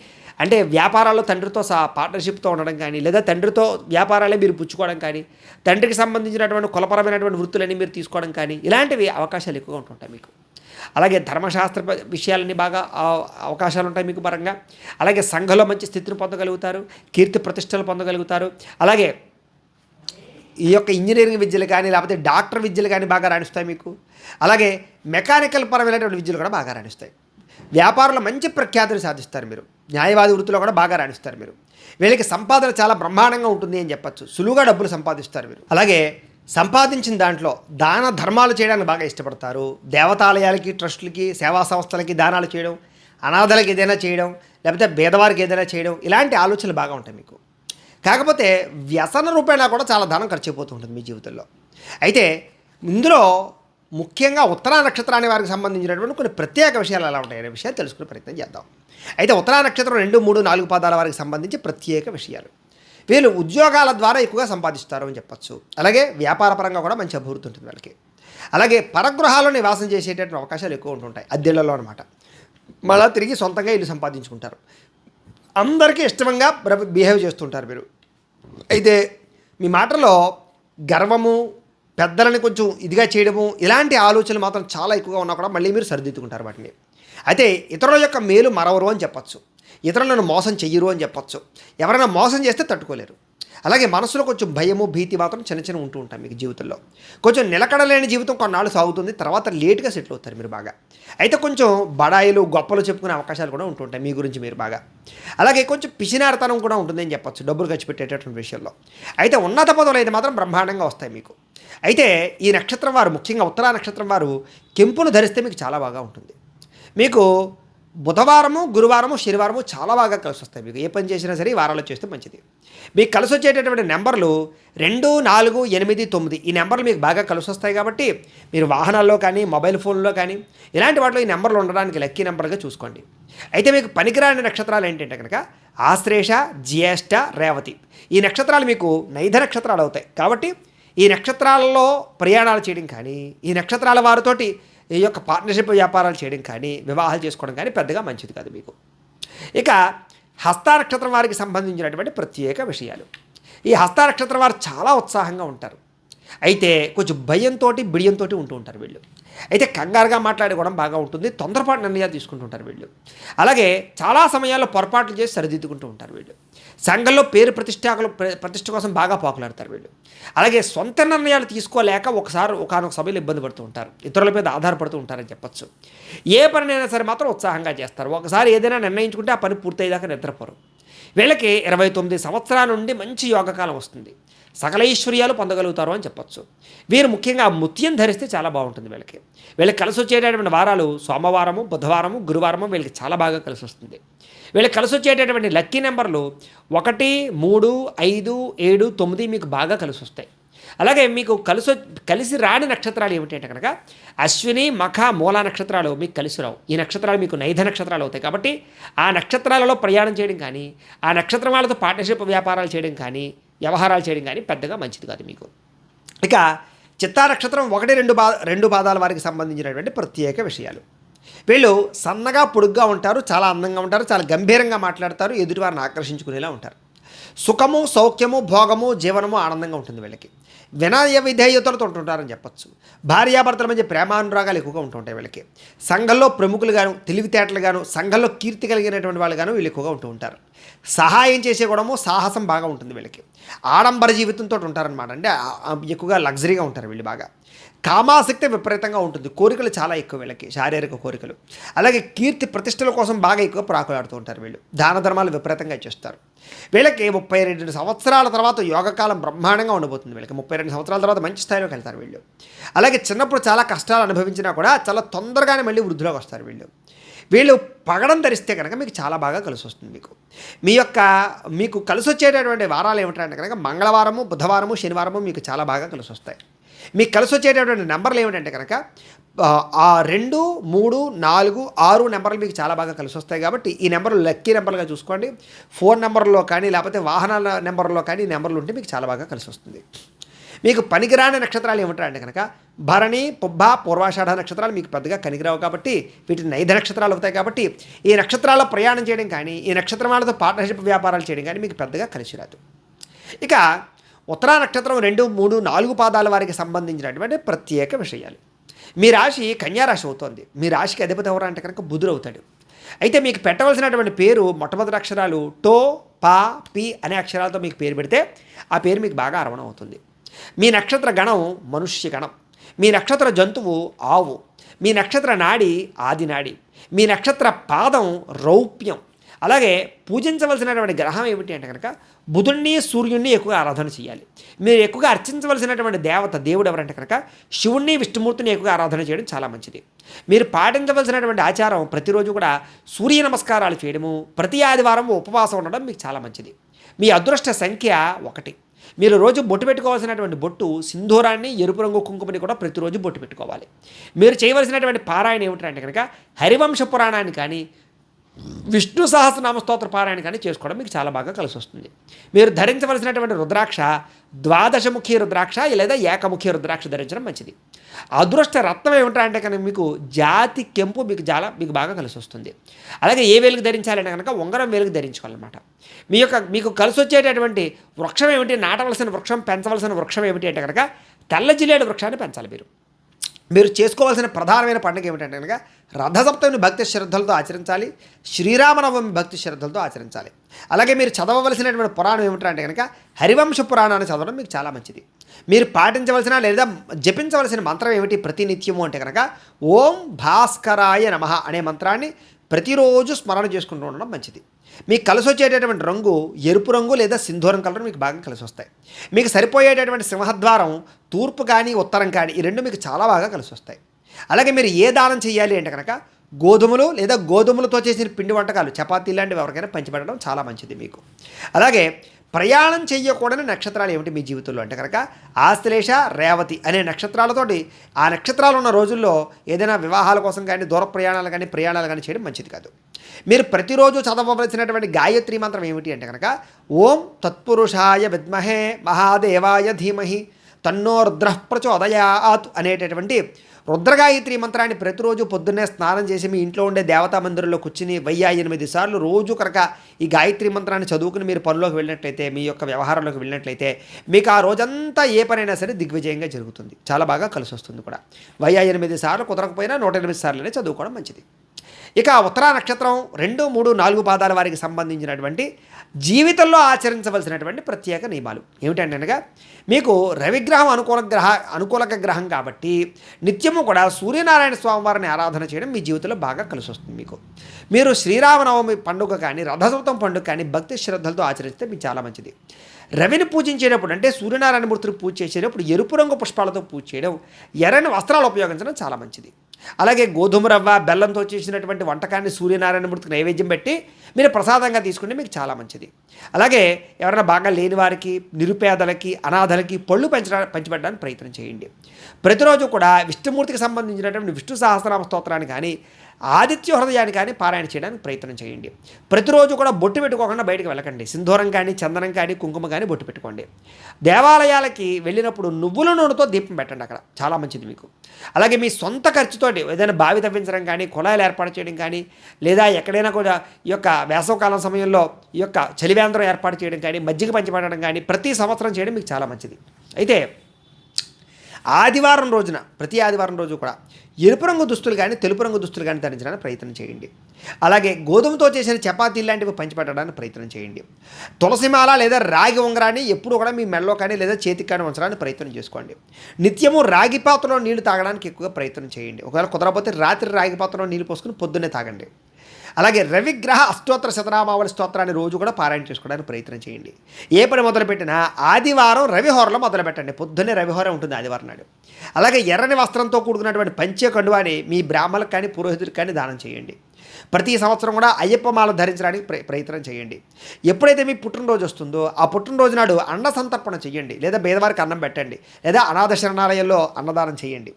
అంటే వ్యాపారాల్లో తండ్రితో పార్ట్నర్షిప్తో ఉండడం కానీ లేదా తండ్రితో వ్యాపారాలే మీరు పుచ్చుకోవడం కానీ తండ్రికి సంబంధించినటువంటి కులపరమైనటువంటి వృత్తులన్నీ మీరు తీసుకోవడం కానీ ఇలాంటివి అవకాశాలు ఎక్కువగా ఉంటుంటాయి మీకు. అలాగే ధర్మశాస్త్ర విషయాలన్నీ బాగా అవకాశాలు ఉంటాయి మీకు పరంగా. అలాగే సంఘంలో మంచి స్థితిని పొందగలుగుతారు, కీర్తి ప్రతిష్టలు పొందగలుగుతారు. అలాగే ఈ యొక్క ఇంజనీరింగ్ విద్యలు కానీ లేకపోతే డాక్టర్ విద్యలు కానీ బాగా రాణిస్తాయి మీకు. అలాగే మెకానికల్ పరమైనటువంటి విద్యలు కూడా బాగా రాణిస్తాయి. వ్యాపారంలో మంచి ప్రఖ్యాతులు సాధిస్తారు మీరు. న్యాయవాది వృత్తిలో కూడా బాగా రాణిస్తారు మీరు. వీళ్ళకి సంపాదన చాలా బ్రహ్మాండంగా ఉంటుంది అని చెప్పచ్చు. సులువుగా డబ్బులు సంపాదిస్తారు మీరు. అలాగే సంపాదించిన దాంట్లో దాన ధర్మాలు చేయడానికి బాగా ఇష్టపడతారు. దేవతాలయాలకి, ట్రస్టులకి, సేవా సంస్థలకి దానాలు చేయడం, అనాథలకు ఏదైనా చేయడం, లేకపోతే పేదవారికి ఏదైనా చేయడం ఇలాంటి ఆలోచనలు బాగా ఉంటాయి మీకు. కాకపోతే వ్యసన రూపేణా కూడా చాలా ధనం ఖర్చు అయిపోతూ ఉంటుంది మీ జీవితంలో. అయితే ఇందులో ముఖ్యంగా ఉత్తరా నక్షత్రాన్ని వారికి సంబంధించినటువంటి కొన్ని ప్రత్యేక విషయాలు ఎలా ఉంటాయనే విషయాలు తెలుసుకునే ప్రయత్నం చేద్దాం. అయితే ఉత్తరా నక్షత్రం 2, 3, 4 పాదాల వారికి సంబంధించి ప్రత్యేక విషయాలు. వీళ్ళు ఉద్యోగాల ద్వారా ఎక్కువగా సంపాదిస్తారు అని చెప్పచ్చు. అలాగే వ్యాపార పరంగా కూడా మంచి అభివృద్ధి ఉంటుంది వాళ్ళకి. అలాగే పరగృహాల్లో నివాసం చేసేటటువంటి అవకాశాలు ఎక్కువ ఉంటుంటాయి, అద్దెళ్లలో అనమాట. మళ్ళీ తిరిగి సొంతంగా ఇల్లు సంపాదించుకుంటారు. అందరికీ ఇష్టంగా బిహేవ్ చేస్తుంటారు మీరు. అయితే మీ మాటలో గర్వము, పెద్దలని కొంచెం ఇదిగా చేయడము ఇలాంటి ఆలోచనలు మాత్రం చాలా ఎక్కువగా ఉన్నా కూడా మళ్ళీ మీరు సరిదిద్దుకుంటారు వాటిని. అయితే ఇతరుల యొక్క మేలు మరవరు అని చెప్పచ్చు. ఇతరులను మోసం చెయ్యరు అని చెప్పచ్చు. ఎవరైనా మోసం చేస్తే తట్టుకోలేరు. అలాగే మనసులో కొంచెం భయము, భీతి మాత్రం చిన్న ఉంటూ ఉంటాయి మీకు జీవితంలో. కొంచెం నిలకడలేని జీవితం కొన్నాళ్ళు సాగుతుంది, తర్వాత లేట్గా సెటిల్ అవుతారు మీరు బాగా. అయితే కొంచెం బడాయిలు, గొప్పలు చెప్పుకునే అవకాశాలు కూడా ఉంటుంటాయి మీ గురించి మీరు బాగా. అలాగే కొంచెం పిసినారితనం కూడా ఉంటుందని చెప్పచ్చు డబ్బులు ఖర్చు పెట్టేటటువంటి విషయంలో. అయితే ఉన్నత పదవులు అయితే మాత్రం బ్రహ్మాండంగా వస్తాయి మీకు. అయితే ఈ నక్షత్రం వారు, ముఖ్యంగా ఉత్తరా నక్షత్రం వారు కెంపును ధరిస్తే మీకు చాలా బాగా ఉంటుంది. మీకు బుధవారము, గురువారము, శనివారము చాలా బాగా కలిసి వస్తాయి మీకు. ఏ పని చేసినా సరే ఈ వారాల్లో చేస్తే మంచిది. మీకు కలిసి వచ్చేటటువంటి నెంబర్లు 2, 4, 8, 9 ఈ నెంబర్లు మీకు బాగా కలిసి వస్తాయి. కాబట్టి మీరు వాహనాల్లో కానీ మొబైల్ ఫోన్లో కానీ ఇలాంటి వాటిలో ఈ నెంబర్లు ఉండడానికి లక్కీ నెంబర్గా చూసుకోండి. అయితే మీకు పనికిరాని నక్షత్రాలు ఏంటంటే కనుక ఆశ్లేష, జ్యేష్ఠ, రేవతి ఈ నక్షత్రాలు మీకు నైధ నక్షత్రాలు అవుతాయి. కాబట్టి ఈ నక్షత్రాలలో ప్రయాణాలు చేయడం కానీ ఈ నక్షత్రాల వారితోటి ఈ యొక్క పార్ట్నర్షిప్ వ్యాపారాలు చేయడం కానీ వివాహాలు చేసుకోవడం కానీ పెద్దగా మంచిది కాదు మీకు. ఇక హస్త నక్షత్రం వారికి సంబంధించినటువంటి ప్రత్యేక విషయాలు. ఈ హస్త నక్షత్రం వారు చాలా ఉత్సాహంగా ఉంటారు. అయితే కొంచెం భయంతో, బిడియంతో ఉంటూ ఉంటారు వీళ్ళు. అయితే కంగారుగా మాట్లాడుకోవడం బాగా ఉంటుంది. తొందరపాటు నిర్ణయాలు తీసుకుంటుంటారు వీళ్ళు. అలాగే చాలా సమయాల్లో పొరపాట్లు చేసి సరిదిద్దుకుంటూ ఉంటారు వీళ్ళు. సంఘంలో పేరు ప్రతిష్ట కోసం బాగా పాకులాడతారు వీళ్ళు. అలాగే సొంత నిర్ణయాలు తీసుకోలేక ఒకనొక సభలో ఇబ్బంది పడుతూ ఉంటారు. ఇతరుల మీద ఆధారపడుతూ ఉంటారని చెప్పచ్చు. ఏ పనినైనా సరే మాత్రం ఉత్సాహంగా చేస్తారు. ఒకసారి ఏదైనా నిర్ణయించుకుంటే ఆ పని పూర్తయ్యేదాకా నిద్రపోరు. వీళ్ళకి 29 సంవత్సరాల నుండి మంచి యోగకాలం వస్తుంది. సకల ఐశ్వర్యాలు పొందగలుగుతారు అని చెప్పచ్చు. వీరు ముఖ్యంగా ముత్యం ధరిస్తే చాలా బాగుంటుంది వీళ్ళకి కలిసి వచ్చేటటువంటి వారాలు సోమవారము, బుధవారము, గురువారము వీళ్ళకి చాలా బాగా కలిసి వస్తుంది. వీళ్ళకి కలిసి వచ్చేటటువంటి లక్కీ నెంబర్లు 1, 3, 5, 7, 9 మీకు బాగా కలిసి వస్తాయి. అలాగే మీకు కలిసి రాని నక్షత్రాలు ఏమిటంటే కనుక అశ్విని, మఖ, మూల నక్షత్రాలు మీకు కలిసి రావు. ఈ నక్షత్రాలు మీకు నైధ నక్షత్రాలు అవుతాయి. కాబట్టి ఆ నక్షత్రాలలో ప్రయాణం చేయడం కానీ ఆ నక్షత్రం వాళ్ళతో పార్ట్నర్షిప్ వ్యాపారాలు చేయడం కానీ వ్యవహారాలు చేయడం కానీ పెద్దగా మంచిది కాదు మీకు. ఇక చిత్తా నక్షత్రం 1, 2 పాదాల వారికి సంబంధించినటువంటి ప్రత్యేక విషయాలు. వీళ్ళు సన్నగా పొడుగ్గా ఉంటారు, చాలా అందంగా ఉంటారు, చాలా గంభీరంగా మాట్లాడతారు, ఎదుటివారిని ఆకర్షించుకునేలా ఉంటారు. సుఖము, సౌఖ్యము, భోగము, జీవనము ఆనందంగా ఉంటుంది వీళ్ళకి. వినయ విధేయతలతో ఉంటుంటారని చెప్పచ్చు. భార్యాభర్తల మధ్య ప్రేమానురాగాలు ఎక్కువగా ఉంటుంటాయి వీళ్ళకి. సంఘంలో ప్రముఖులుగాను, తెలివితేటలుగాను, సంఘంలో కీర్తి కలిగినటువంటి వాళ్ళుగాను వీళ్ళు ఎక్కువగా ఉంటూ ఉంటారు. సహాయం చేసే గుణము, సాహసం బాగా ఉంటుంది వీళ్ళకి. ఆడంబర జీవితంతో ఉంటారనమాట. అంటే ఎక్కువగా లగ్జరీగా ఉంటారు వీళ్ళు బాగా. కామాసక్తి విపరీతంగా ఉంటుంది. కోరికలు చాలా ఎక్కువ వీళ్ళకి, శారీరక కోరికలు. అలాగే కీర్తి ప్రతిష్టల కోసం బాగా ఎక్కువ ప్రాకులాడుతూ ఉంటారు వీళ్ళు. దాన ధర్మాలు విపరీతంగా చేస్తారు. వీళ్ళకి 32 సంవత్సరాల తర్వాత యోగకాలం బ్రహ్మాండంగా ఉండబోతుంది. వీళ్ళకి 32 సంవత్సరాల తర్వాత మంచి స్థాయిలోకి వెళ్తారు వీళ్ళు. అలాగే చిన్నప్పుడు చాలా కష్టాలు అనుభవించినా కూడా చాలా తొందరగానే మళ్ళీ వృద్ధిలోకి వస్తారు వీళ్ళు. వీళ్ళు పగడం ధరిస్తే కనుక మీకు చాలా బాగా కలిసి వస్తుంది. మీకు కలిసి వచ్చేటటువంటి వారాలు ఏమిటంటే కనుక మంగళవారము, బుధవారము, శనివారము మీకు చాలా బాగా కలిసి వస్తాయి. మీకు కలిసి వచ్చేటటువంటి నెంబర్లు ఏమిటంటే కనుక 2, 3, 4, 6 నెంబర్లు మీకు చాలా బాగా కలిసి వస్తాయి. కాబట్టి ఈ నెంబర్లు లక్కీ నెంబర్లుగా చూసుకోండి. ఫోన్ నెంబర్లో కానీ లేకపోతే వాహనాల నెంబర్లో కానీ ఈ నెంబర్లు ఉంటే మీకు చాలా బాగా కలిసి వస్తుంది. మీకు పనికిరాని నక్షత్రాలు ఏమిటంటే కనుక భరణి, పుబ్బ, పూర్వాషాఢ నక్షత్రాలు మీకు పెద్దగా కనికిరావు. కాబట్టి వీటిని 5 నక్షత్రాలు అవుతాయి. కాబట్టి ఈ నక్షత్రాల్లో ప్రయాణం చేయడం కానీ, ఈ నక్షత్రం వాళ్ళతో పార్ట్నర్షిప్ వ్యాపారాలు చేయడం కానీ మీకు పెద్దగా కలిసి రాదు. ఇక ఉత్తరా నక్షత్రం 2, 3, 4 పాదాల వారికి సంబంధించినటువంటి ప్రత్యేక విషయాలు. మీ రాశి కన్యారాశి అవుతుంది. మీ రాశికి అధిపతి ఎవరు అంటే కనుక బుధుడు అవుతాడు. అయితే మీకు పెట్టవలసినటువంటి పేరు మొట్టమొదటి అక్షరాలు టో, పా, పి అనే అక్షరాలతో మీకు పేరు పెడితే ఆ పేరు మీకు బాగా అరవణం అవుతుంది. మీ నక్షత్ర గణం మనుష్య గణం. మీ నక్షత్ర జంతువు ఆవు. మీ నక్షత్ర నాడి ఆది నాడి. మీ నక్షత్ర పాదం రౌప్యం. అలాగే పూజించవలసినటువంటి గ్రహం ఏమిటి అంటే కనుక బుధుణ్ణి, సూర్యుడిని ఎక్కువగా ఆరాధన చేయాలి. మీరు ఎక్కువగా అర్చించవలసినటువంటి దేవుడు ఎవరంటే కనుక శివుణ్ణి, విష్ణుమూర్తిని ఎక్కువగా ఆరాధన చేయడం చాలా మంచిది. మీరు పాటించవలసినటువంటి ఆచారం ప్రతిరోజు కూడా సూర్య నమస్కారాలు చేయడము, ప్రతి ఆదివారం ఉపవాసం ఉండడం మీకు చాలా మంచిది. మీ అదృష్ట సంఖ్య 1. మీరు రోజు బొట్టు పెట్టుకోవాల్సినటువంటి బొట్టు సింధూరాన్ని, ఎరుపు రంగు కుంకుమని కూడా ప్రతిరోజు బొట్టు పెట్టుకోవాలి. మీరు చేయవలసినటువంటి పారాయణ ఏమిటంటే కనుక హరివంశ పురాణాన్ని కానీ, విష్ణు సహస్రనామ స్తోత్ర పారాయణ కానీ చేసుకోవడం మీకు చాలా బాగా కలిసి వస్తుంది. మీరు ధరించవలసినటువంటి రుద్రాక్ష ద్వాదశముఖి రుద్రాక్ష లేదా ఏకముఖి రుద్రాక్ష ధరించడం మంచిది. అదృష్ట రత్నం ఏమిటంటే కనుక మీకు జాతి కెంపు మీకు బాగా కలిసి వస్తుంది. అలాగే ఏ వేలుగు ధరించాలంటే కనుక ఉంగరం వేలుగు ధరించుకోవాలన్నమాట. మీకు కలిసి వచ్చేటటువంటి వృక్షం ఏమిటి, నాటవలసిన వృక్షం, పెంచవలసిన వృక్షం ఏమిటి అంటే కనుక తెల్ల జిల్లేడు వృక్షాన్ని పెంచాలి. మీరు చేసుకోవాల్సిన ప్రధానమైన పండుగ ఏమిటంటే కనుక రథసప్తమిని భక్తి శ్రద్ధలతో ఆచరించాలి. శ్రీరామనవమి భక్తి శ్రద్ధలతో ఆచరించాలి. అలాగే మీరు చదవవలసినటువంటి పురాణం ఏమిటంటే కనుక హరివంశ పురాణాన్ని చదవడం మీకు చాలా మంచిది. మీరు పాటించవలసిన లేదా జపించవలసిన మంత్రం ఏమిటి ప్రతినిత్యము అంటే కనుక ఓం భాస్కరాయ నమః అనే మంత్రాన్ని ప్రతిరోజు స్మరణ చేసుకుంటూ ఉండడం మంచిది. మీకు కలిసి వచ్చేటటువంటి రంగు ఎరుపు రంగు లేదా సింధూరం కలర్ మీకు బాగా కలిసి వస్తాయి. మీకు సరిపోయేటటువంటి సింహద్వారం తూర్పు కానీ ఉత్తరం కానీ ఈ రెండు మీకు చాలా బాగా కలిసి వస్తాయి. అలాగే మీరు ఏ దానం చేయాలి అంటే కనుక గోధుమలు లేదా గోధుమలతో చేసిన పిండి వంటకాలు, చపాతీ లాంటివి ఎవరికైనా పంచిపెట్టడం చాలా మంచిది మీకు. అలాగే ప్రయాణం చేయకూడని నక్షత్రాలు ఏమిటి మీ జీవితంలో అంటే కనుక ఆశ్లేష, రేవతి అనే నక్షత్రాలతోటి ఆ నక్షత్రాలు ఉన్న రోజుల్లో ఏదైనా వివాహాల కోసం కానీ, దూర ప్రయాణాలు కానీ చేయడం మంచిది కాదు. మీరు ప్రతిరోజు చదవవలసినటువంటి గాయత్రి మంత్రం ఏమిటి అంటే కనుక ఓం తత్పురుషాయ విద్మహే మహాదేవాయ ధీమహి తన్నో రుద్రః ప్రచోదయాత్ అనేటటువంటి రుద్రగాయత్రి మంత్రాన్ని ప్రతిరోజు పొద్దున్నే స్నానం చేసి మీ ఇంట్లో ఉండే దేవతా మందిరంలో కూర్చుని 1008 సార్లు రోజు కనుక ఈ గాయత్రి మంత్రాన్ని చదువుకుని మీరు పనిలోకి వెళ్ళినట్లయితే, మీ యొక్క వ్యవహారంలోకి వెళ్ళినట్లయితే మీకు ఆ రోజంతా ఏ పనైనా సరే దిగ్విజయంగా జరుగుతుంది. చాలా బాగా కలిసి వస్తుంది కూడా. 1008 సార్లు కుదరకపోయినా 108 సార్లనే చదువుకోవడం మంచిది. ఇక ఉత్తరా నక్షత్రం 2, 3, 4 పాదాల వారికి సంబంధించినటువంటి జీవితంలో ఆచరించవలసినటువంటి ప్రత్యేక నియమాలు ఏమిటంటే అనగా మీకు రవిగ్రహం అనుకూలక గ్రహం కాబట్టి నిత్యము కూడా సూర్యనారాయణ స్వామి వారిని ఆరాధన చేయడం మీ జీవితంలో బాగా కలిసి వస్తుంది. మీరు శ్రీరామనవమి పండుగ కానీ, రథసప్తమి పండుగ కానీ భక్తి శ్రద్ధలతో ఆచరిస్తే మీకు చాలా మంచిది. రవిని పూజించేటప్పుడు అంటే సూర్యనారాయణమూర్తిని పూజ చేసేటప్పుడు ఎరుపు రంగు పుష్పాలతో పూజ చేయడం, ఎర్రని వస్త్రాలు ఉపయోగించడం చాలా మంచిది. అలాగే గోధుమ రవ్వ, బెల్లంతో చేసినటువంటి వంటకాన్ని సూర్యనారాయణమూర్తికి నైవేద్యం పెట్టి మీరు ప్రసాదంగా తీసుకుంటే మీకు చాలా మంచిది. అలాగే ఎవరైనా బాగా లేని వారికి, నిరుపేదలకి, అనాథలకి పళ్ళు పంచిపెట్టడానికి ప్రయత్నం చేయండి. ప్రతిరోజు కూడా విష్ణుమూర్తికి సంబంధించినటువంటి విష్ణు సహస్రనామ స్తోత్రాన్ని కానీ, ఆదిత్య హృదయాన్ని కానీ పారాయణ చేయడానికి ప్రయత్నం చేయండి. ప్రతిరోజు కూడా బొట్టు పెట్టుకోకుండా బయటకు వెళ్ళకండి. సింధూరం కానీ, చందనం కానీ, కుంకుమ కానీ బొట్టు పెట్టుకోండి. దేవాలయాలకి వెళ్ళినప్పుడు నువ్వుల నూనెతో దీపం పెట్టండి, అక్కడ చాలా మంచిది మీకు. అలాగే మీ సొంత ఖర్చుతోటి ఏదైనా బావి తవ్వించడం కానీ, కుళాయిలు ఏర్పాటు చేయడం కానీ, లేదా ఎక్కడైనా కూడా ఈ యొక్క వేసవకాలం సమయంలో ఈ యొక్క చలివేంద్రం ఏర్పాటు చేయడం కానీ, మజ్జిగ పంచిపెట్టడం కానీ ప్రతి సంవత్సరం చేయడం మీకు చాలా మంచిది. అయితే ఆదివారం రోజున, ప్రతి ఆదివారం రోజు కూడా ఎరుపు రంగు దుస్తులు కానీ, తెలుపు రంగు దుస్తులు కానీ ధరించడానికి ప్రయత్నం చేయండి. అలాగే గోధుమతో చేసిన చపాతీలు లాంటివి పంచిపెట్టడానికి ప్రయత్నం చేయండి. తులసిమాల లేదా రాగి ఉంగరాన్ని ఎప్పుడు కూడా మీ మెడలో కానీ లేదా చేతికి కానీ ఉంచడానికి ప్రయత్నం చేసుకోండి. నిత్యము రాగి పాత్రలో నీళ్లు తాగడానికి ఎక్కువగా ప్రయత్నం చేయండి. ఒకవేళ కుదరకపోతే రాత్రి రాగి పాత్రలో నీళ్ళు పోసుకుని పొద్దున్నే తాగండి. అలాగే రవిగ్రహ అష్టోత్తర శతనామావళి స్తోత్రాన్ని రోజు కూడా పారాయణ చేసుకోవడానికి ప్రయత్నం చేయండి. ఏ పని మొదలుపెట్టినా ఆదివారం రవిహోరలో మొదలుపెట్టండి. పొద్దున్నే రవిహోర ఉంటుంది ఆదివారం నాడు. అలాగే ఎర్రని వస్త్రంతో కూడుకున్నటువంటి పంచె కండువాని మీ బ్రాహ్మణులకు కానీ, పురోహితులకు కానీ దానం చేయండి. ప్రతి సంవత్సరం కూడా అయ్యప్ప మాల ధరించడానికి ప్రయత్నం చేయండి. ఎప్పుడైతే మీ పుట్టినరోజు వస్తుందో ఆ పుట్టినరోజు నాడు అన్న సంతర్పణ చేయండి, లేదా పేదవారికి అన్నం పెట్టండి, లేదా అనాథ శరణాలయంలో అన్నదానం చేయండి.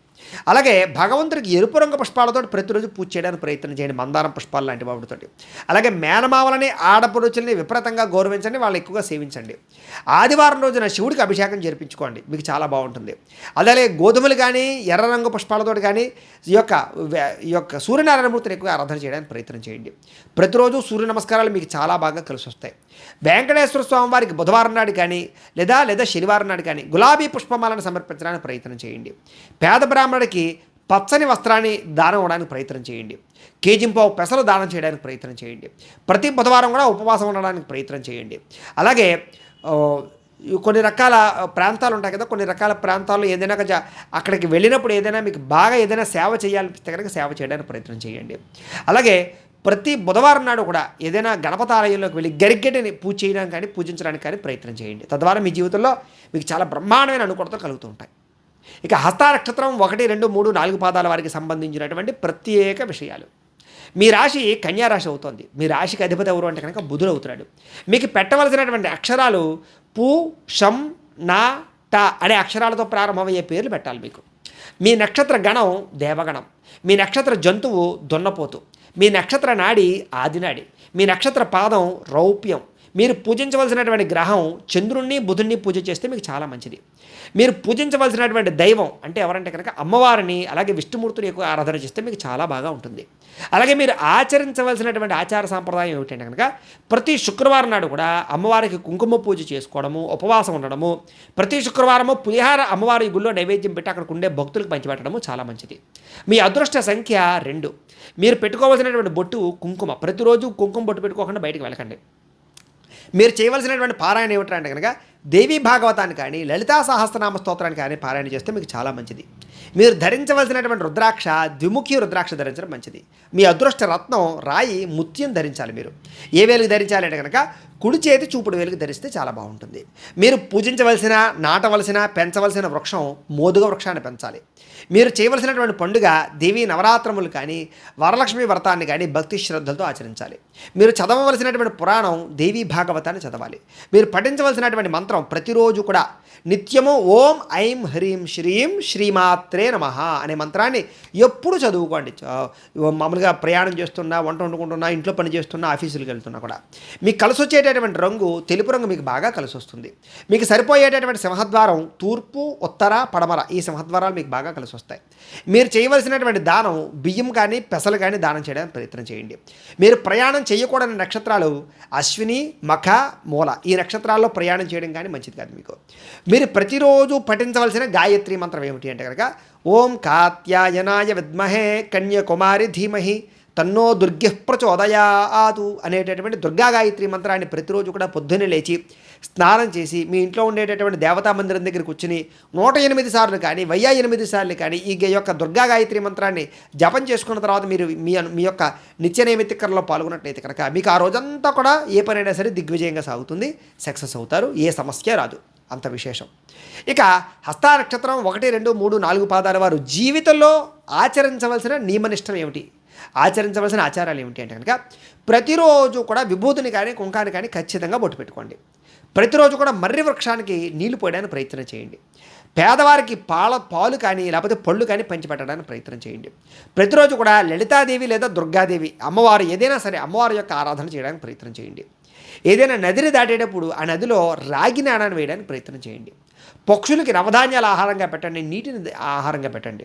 అలాగే భగవంతుడికి ఎరుపు రంగు పుష్పాలతో ప్రతిరోజు పూజ చేయడానికి ప్రయత్నం చేయండి, మందారం పుష్పాలు లాంటి వాటితోటి. అలాగే మేనమావలని, ఆడపడుచుల్ని విపరీతంగా గౌరవించండి, వాళ్ళని ఎక్కువగా సేవించండి. ఆదివారం రోజున శివుడికి అభిషేకం జరిపించుకోండి, మీకు చాలా బాగుంటుంది. అలాగే గోధుమలు కానీ, ఎర్ర రంగు పుష్పాలతో కానీ ఈ యొక్క సూర్యనారాయణమూర్తిని ఎక్కువగా ఆరాధన చేయడానికి ప్రయత్నం చేయండి. ప్రతిరోజు సూర్య నమస్కారాలు మీకు చాలా బాగా కలిసి వస్తాయి. వెంకటేశ్వర స్వామి వారికి బుధవారం నాడు కానీ, లేదా శనివారం నాడు కానీ గులాబీ పుష్పమాలను సమర్పించడానికి ప్రయత్నం చేయండి. పేద బ్రాహ్మణుడికి పచ్చని వస్త్రాన్ని దానం ఇవ్వడానికి ప్రయత్నం చేయండి. కేజింపావు పెసలు దానం చేయడానికి ప్రయత్నం చేయండి. ప్రతి బుధవారం కూడా ఉపవాసం ఉండడానికి ప్రయత్నం చేయండి. అలాగే కొన్ని రకాల ప్రాంతాలు ఉంటాయి కదా, కొన్ని రకాల ప్రాంతాల్లో ఏదైనా అక్కడికి వెళ్ళినప్పుడు ఏదైనా మీకు బాగా ఏదైనా సేవ చేయాలనిపిస్తే కనుక సేవ చేయడానికి ప్రయత్నం చేయండి. అలాగే ప్రతి బుధవారం నాడు కూడా ఏదైనా గణపతి ఆలయంలోకి వెళ్ళి గరిగెడ్డని పూజ చేయడానికి కానీ, పూజించడానికి కానీ ప్రయత్నం చేయండి. తద్వారా మీ జీవితంలో మీకు చాలా బ్రహ్మాండమైన అనుకూలతలు కలుగుతూ ఉంటాయి. ఇక హస్త నక్షత్రం 1, 2, 3, 4 పాదాల వారికి సంబంధించినటువంటి ప్రత్యేక విషయాలు. మీ రాశి కన్యా రాశి అవుతుంది. మీ రాశికి అధిపతి ఎవరు అంటే కనుక బుధుడు అవుతున్నాడు. మీకు పెట్టవలసినటువంటి అక్షరాలు పు, షం, నా, ట అనే అక్షరాలతో ప్రారంభమయ్యే పేర్లు పెట్టాలి మీకు. మీ నక్షత్ర గణం దేవగణం. మీ నక్షత్ర జంతువు దున్నపోతు. మీ నక్షత్ర నాడి ఆదినాడి. మీ నక్షత్ర పాదం రౌప్యం. మీరు పూజించవలసినటువంటి గ్రహం చంద్రుణ్ణి, బుధుణ్ణి పూజ చేస్తే మీకు చాలా మంచిది. మీరు పూజించవలసినటువంటి దైవం అంటే ఎవరంటే కనుక అమ్మవారిని, అలాగే విష్ణుమూర్తిని ఎక్కువ ఆరాధన చేస్తే మీకు చాలా బాగా ఉంటుంది. అలాగే మీరు ఆచరించవలసినటువంటి ఆచార సాంప్రదాయం ఏమిటంటే కనుక ప్రతి శుక్రవారం నాడు కూడా అమ్మవారికి కుంకుమ పూజ చేసుకోవడము, ఉపవాసం ఉండడము, ప్రతి శుక్రవారము పులిహార అమ్మవారి గుళ్ళో నైవేద్యం పెట్టి అక్కడికి ఉండే భక్తులకు పంచిపెట్టడము చాలా మంచిది. మీ అదృష్ట సంఖ్య 2. మీరు పెట్టుకోవాల్సినటువంటి బొట్టు కుంకుమ. ప్రతిరోజు కుంకుమ బొట్టు పెట్టుకోకుండా బయటకు వెళ్ళకండి. మీరు చేయవలసినటువంటి పారాయణ ఏమిటంటే కనుక దేవీ భాగవతాన్ని కానీ, లలితా సహస్రనామ స్తోత్రాన్ని కానీ పారాయణ చేస్తే మీకు చాలా మంచిది. మీరు ధరించవలసినటువంటి రుద్రాక్ష ద్విముఖి రుద్రాక్ష ధరించడం మంచిది. మీ అదృష్ట రత్నం రాయి ముత్యం ధరించాలి. మీరు ఏ వేలుగు ధరించాలి అంటే కనుక కుడి చేతి చూపుడు వేలుగు ధరిస్తే చాలా బాగుంటుంది. మీరు పూజించవలసిన, నాటవలసిన, పెంచవలసిన వృక్షం మోదుగ వృక్షాన్ని పెంచాలి. మీరు చేయవలసినటువంటి పండుగ దేవీ నవరాత్రములు కానీ, వరలక్ష్మి వ్రతాన్ని కానీ భక్తి శ్రద్ధలతో ఆచరించాలి. మీరు చదవవలసినటువంటి పురాణం దేవీ భాగవతాన్ని చదవాలి. మీరు పఠించవలసినటువంటి మంత్రం ప్రతిరోజు కూడా నిత్యము ఓం ఐం హ్రీం శ్రీం శ్రీమాత్రే నమః అనే మంత్రాన్ని ఎప్పుడు చదువుకోండి. మామూలుగా ప్రయాణం చేస్తున్నా, వంట వండుకుంటున్నా, ఇంట్లో పని చేస్తున్నా, ఆఫీసులకు వెళ్తున్నా కూడా. మీకు కలిసి వచ్చేటటువంటి రంగు తెలుపు రంగు మీకు బాగా కలిసి వస్తుంది. మీకు సరిపోయేటటువంటి సింహద్వారం తూర్పు, ఉత్తర, పడమర ఈ సింహద్వారాలు మీకు బాగా కలిసి వస్తాయి. మీరు చేయవలసినటువంటి దానం బియ్యం కానీ, పెసలు కానీ దానం చేయడానికి ప్రయత్నం చేయండి. మీరు ప్రయాణం చేయకూడని నక్షత్రాలు అశ్విని, మఖ, మూల ఈ నక్షత్రాల్లో ప్రయాణం చేయడం కానీ మంచిది కాదు మీకు. మీరు ప్రతిరోజు పఠించవలసిన గాయత్రి మంత్రం ఏమిటి అంటే కనుక ఓం కాత్యాయనాయ విద్మహే కన్యాకుమారి ధీమహి తన్నో దుర్గః ప్రచోదయాతు అనేటటువంటి దుర్గా గాయత్రి మంత్రాన్ని ప్రతిరోజు కూడా పొద్దున్నే లేచి స్నానం చేసి మీ ఇంట్లో ఉండేటటువంటి దేవతా మందిరం దగ్గర కూర్చుని 108 సార్లు కానీ 1008 సార్లు కానీ ఈ యొక్క దుర్గా గాయత్రి మంత్రాన్ని జపం చేసుకున్న తర్వాత మీరు మీ యొక్క నిత్య నైమిత్తికరణలో పాల్గొన్నట్లయితే కనుక మీకు ఆ రోజంతా కూడా ఏ పనైనా సరే దిగ్విజయంగా సాగుతుంది, సక్సెస్ అవుతారు, ఏ సమస్య రాదు. అంత విశేషం. ఇక హస్త నక్షత్రం 1, 2, 3, 4 పాదాల వారు జీవితంలో ఆచరించవలసిన నియమనిష్టం ఏమిటి, ఆచరించవలసిన ఆచారాలు ఏమిటి అంటే కనుక ప్రతిరోజు కూడా విభూతిని కానీ, కుంకాన్ని కానీ ఖచ్చితంగా బొట్టు పెట్టుకోండి. ప్రతిరోజు కూడా మర్రి వృక్షానికి నీళ్లు పోయడానికి ప్రయత్నం చేయండి. పేదవారికి పాలు కానీ లేకపోతే పళ్ళు కానీ పంచిపెట్టడానికి ప్రయత్నం చేయండి. ప్రతిరోజు కూడా లలితాదేవి లేదా దుర్గాదేవి అమ్మవారు ఏదైనా సరే అమ్మవారి యొక్క ఆరాధన చేయడానికి ప్రయత్నం చేయండి. ఏదైనా నదిని దాటేటప్పుడు ఆ నదిలో రాగి నాణాన్ని వేయడానికి ప్రయత్నం చేయండి. పక్షులకి నవధాన్యాల ఆహారంగా పెట్టండి, నీటిని ఆహారంగా పెట్టండి.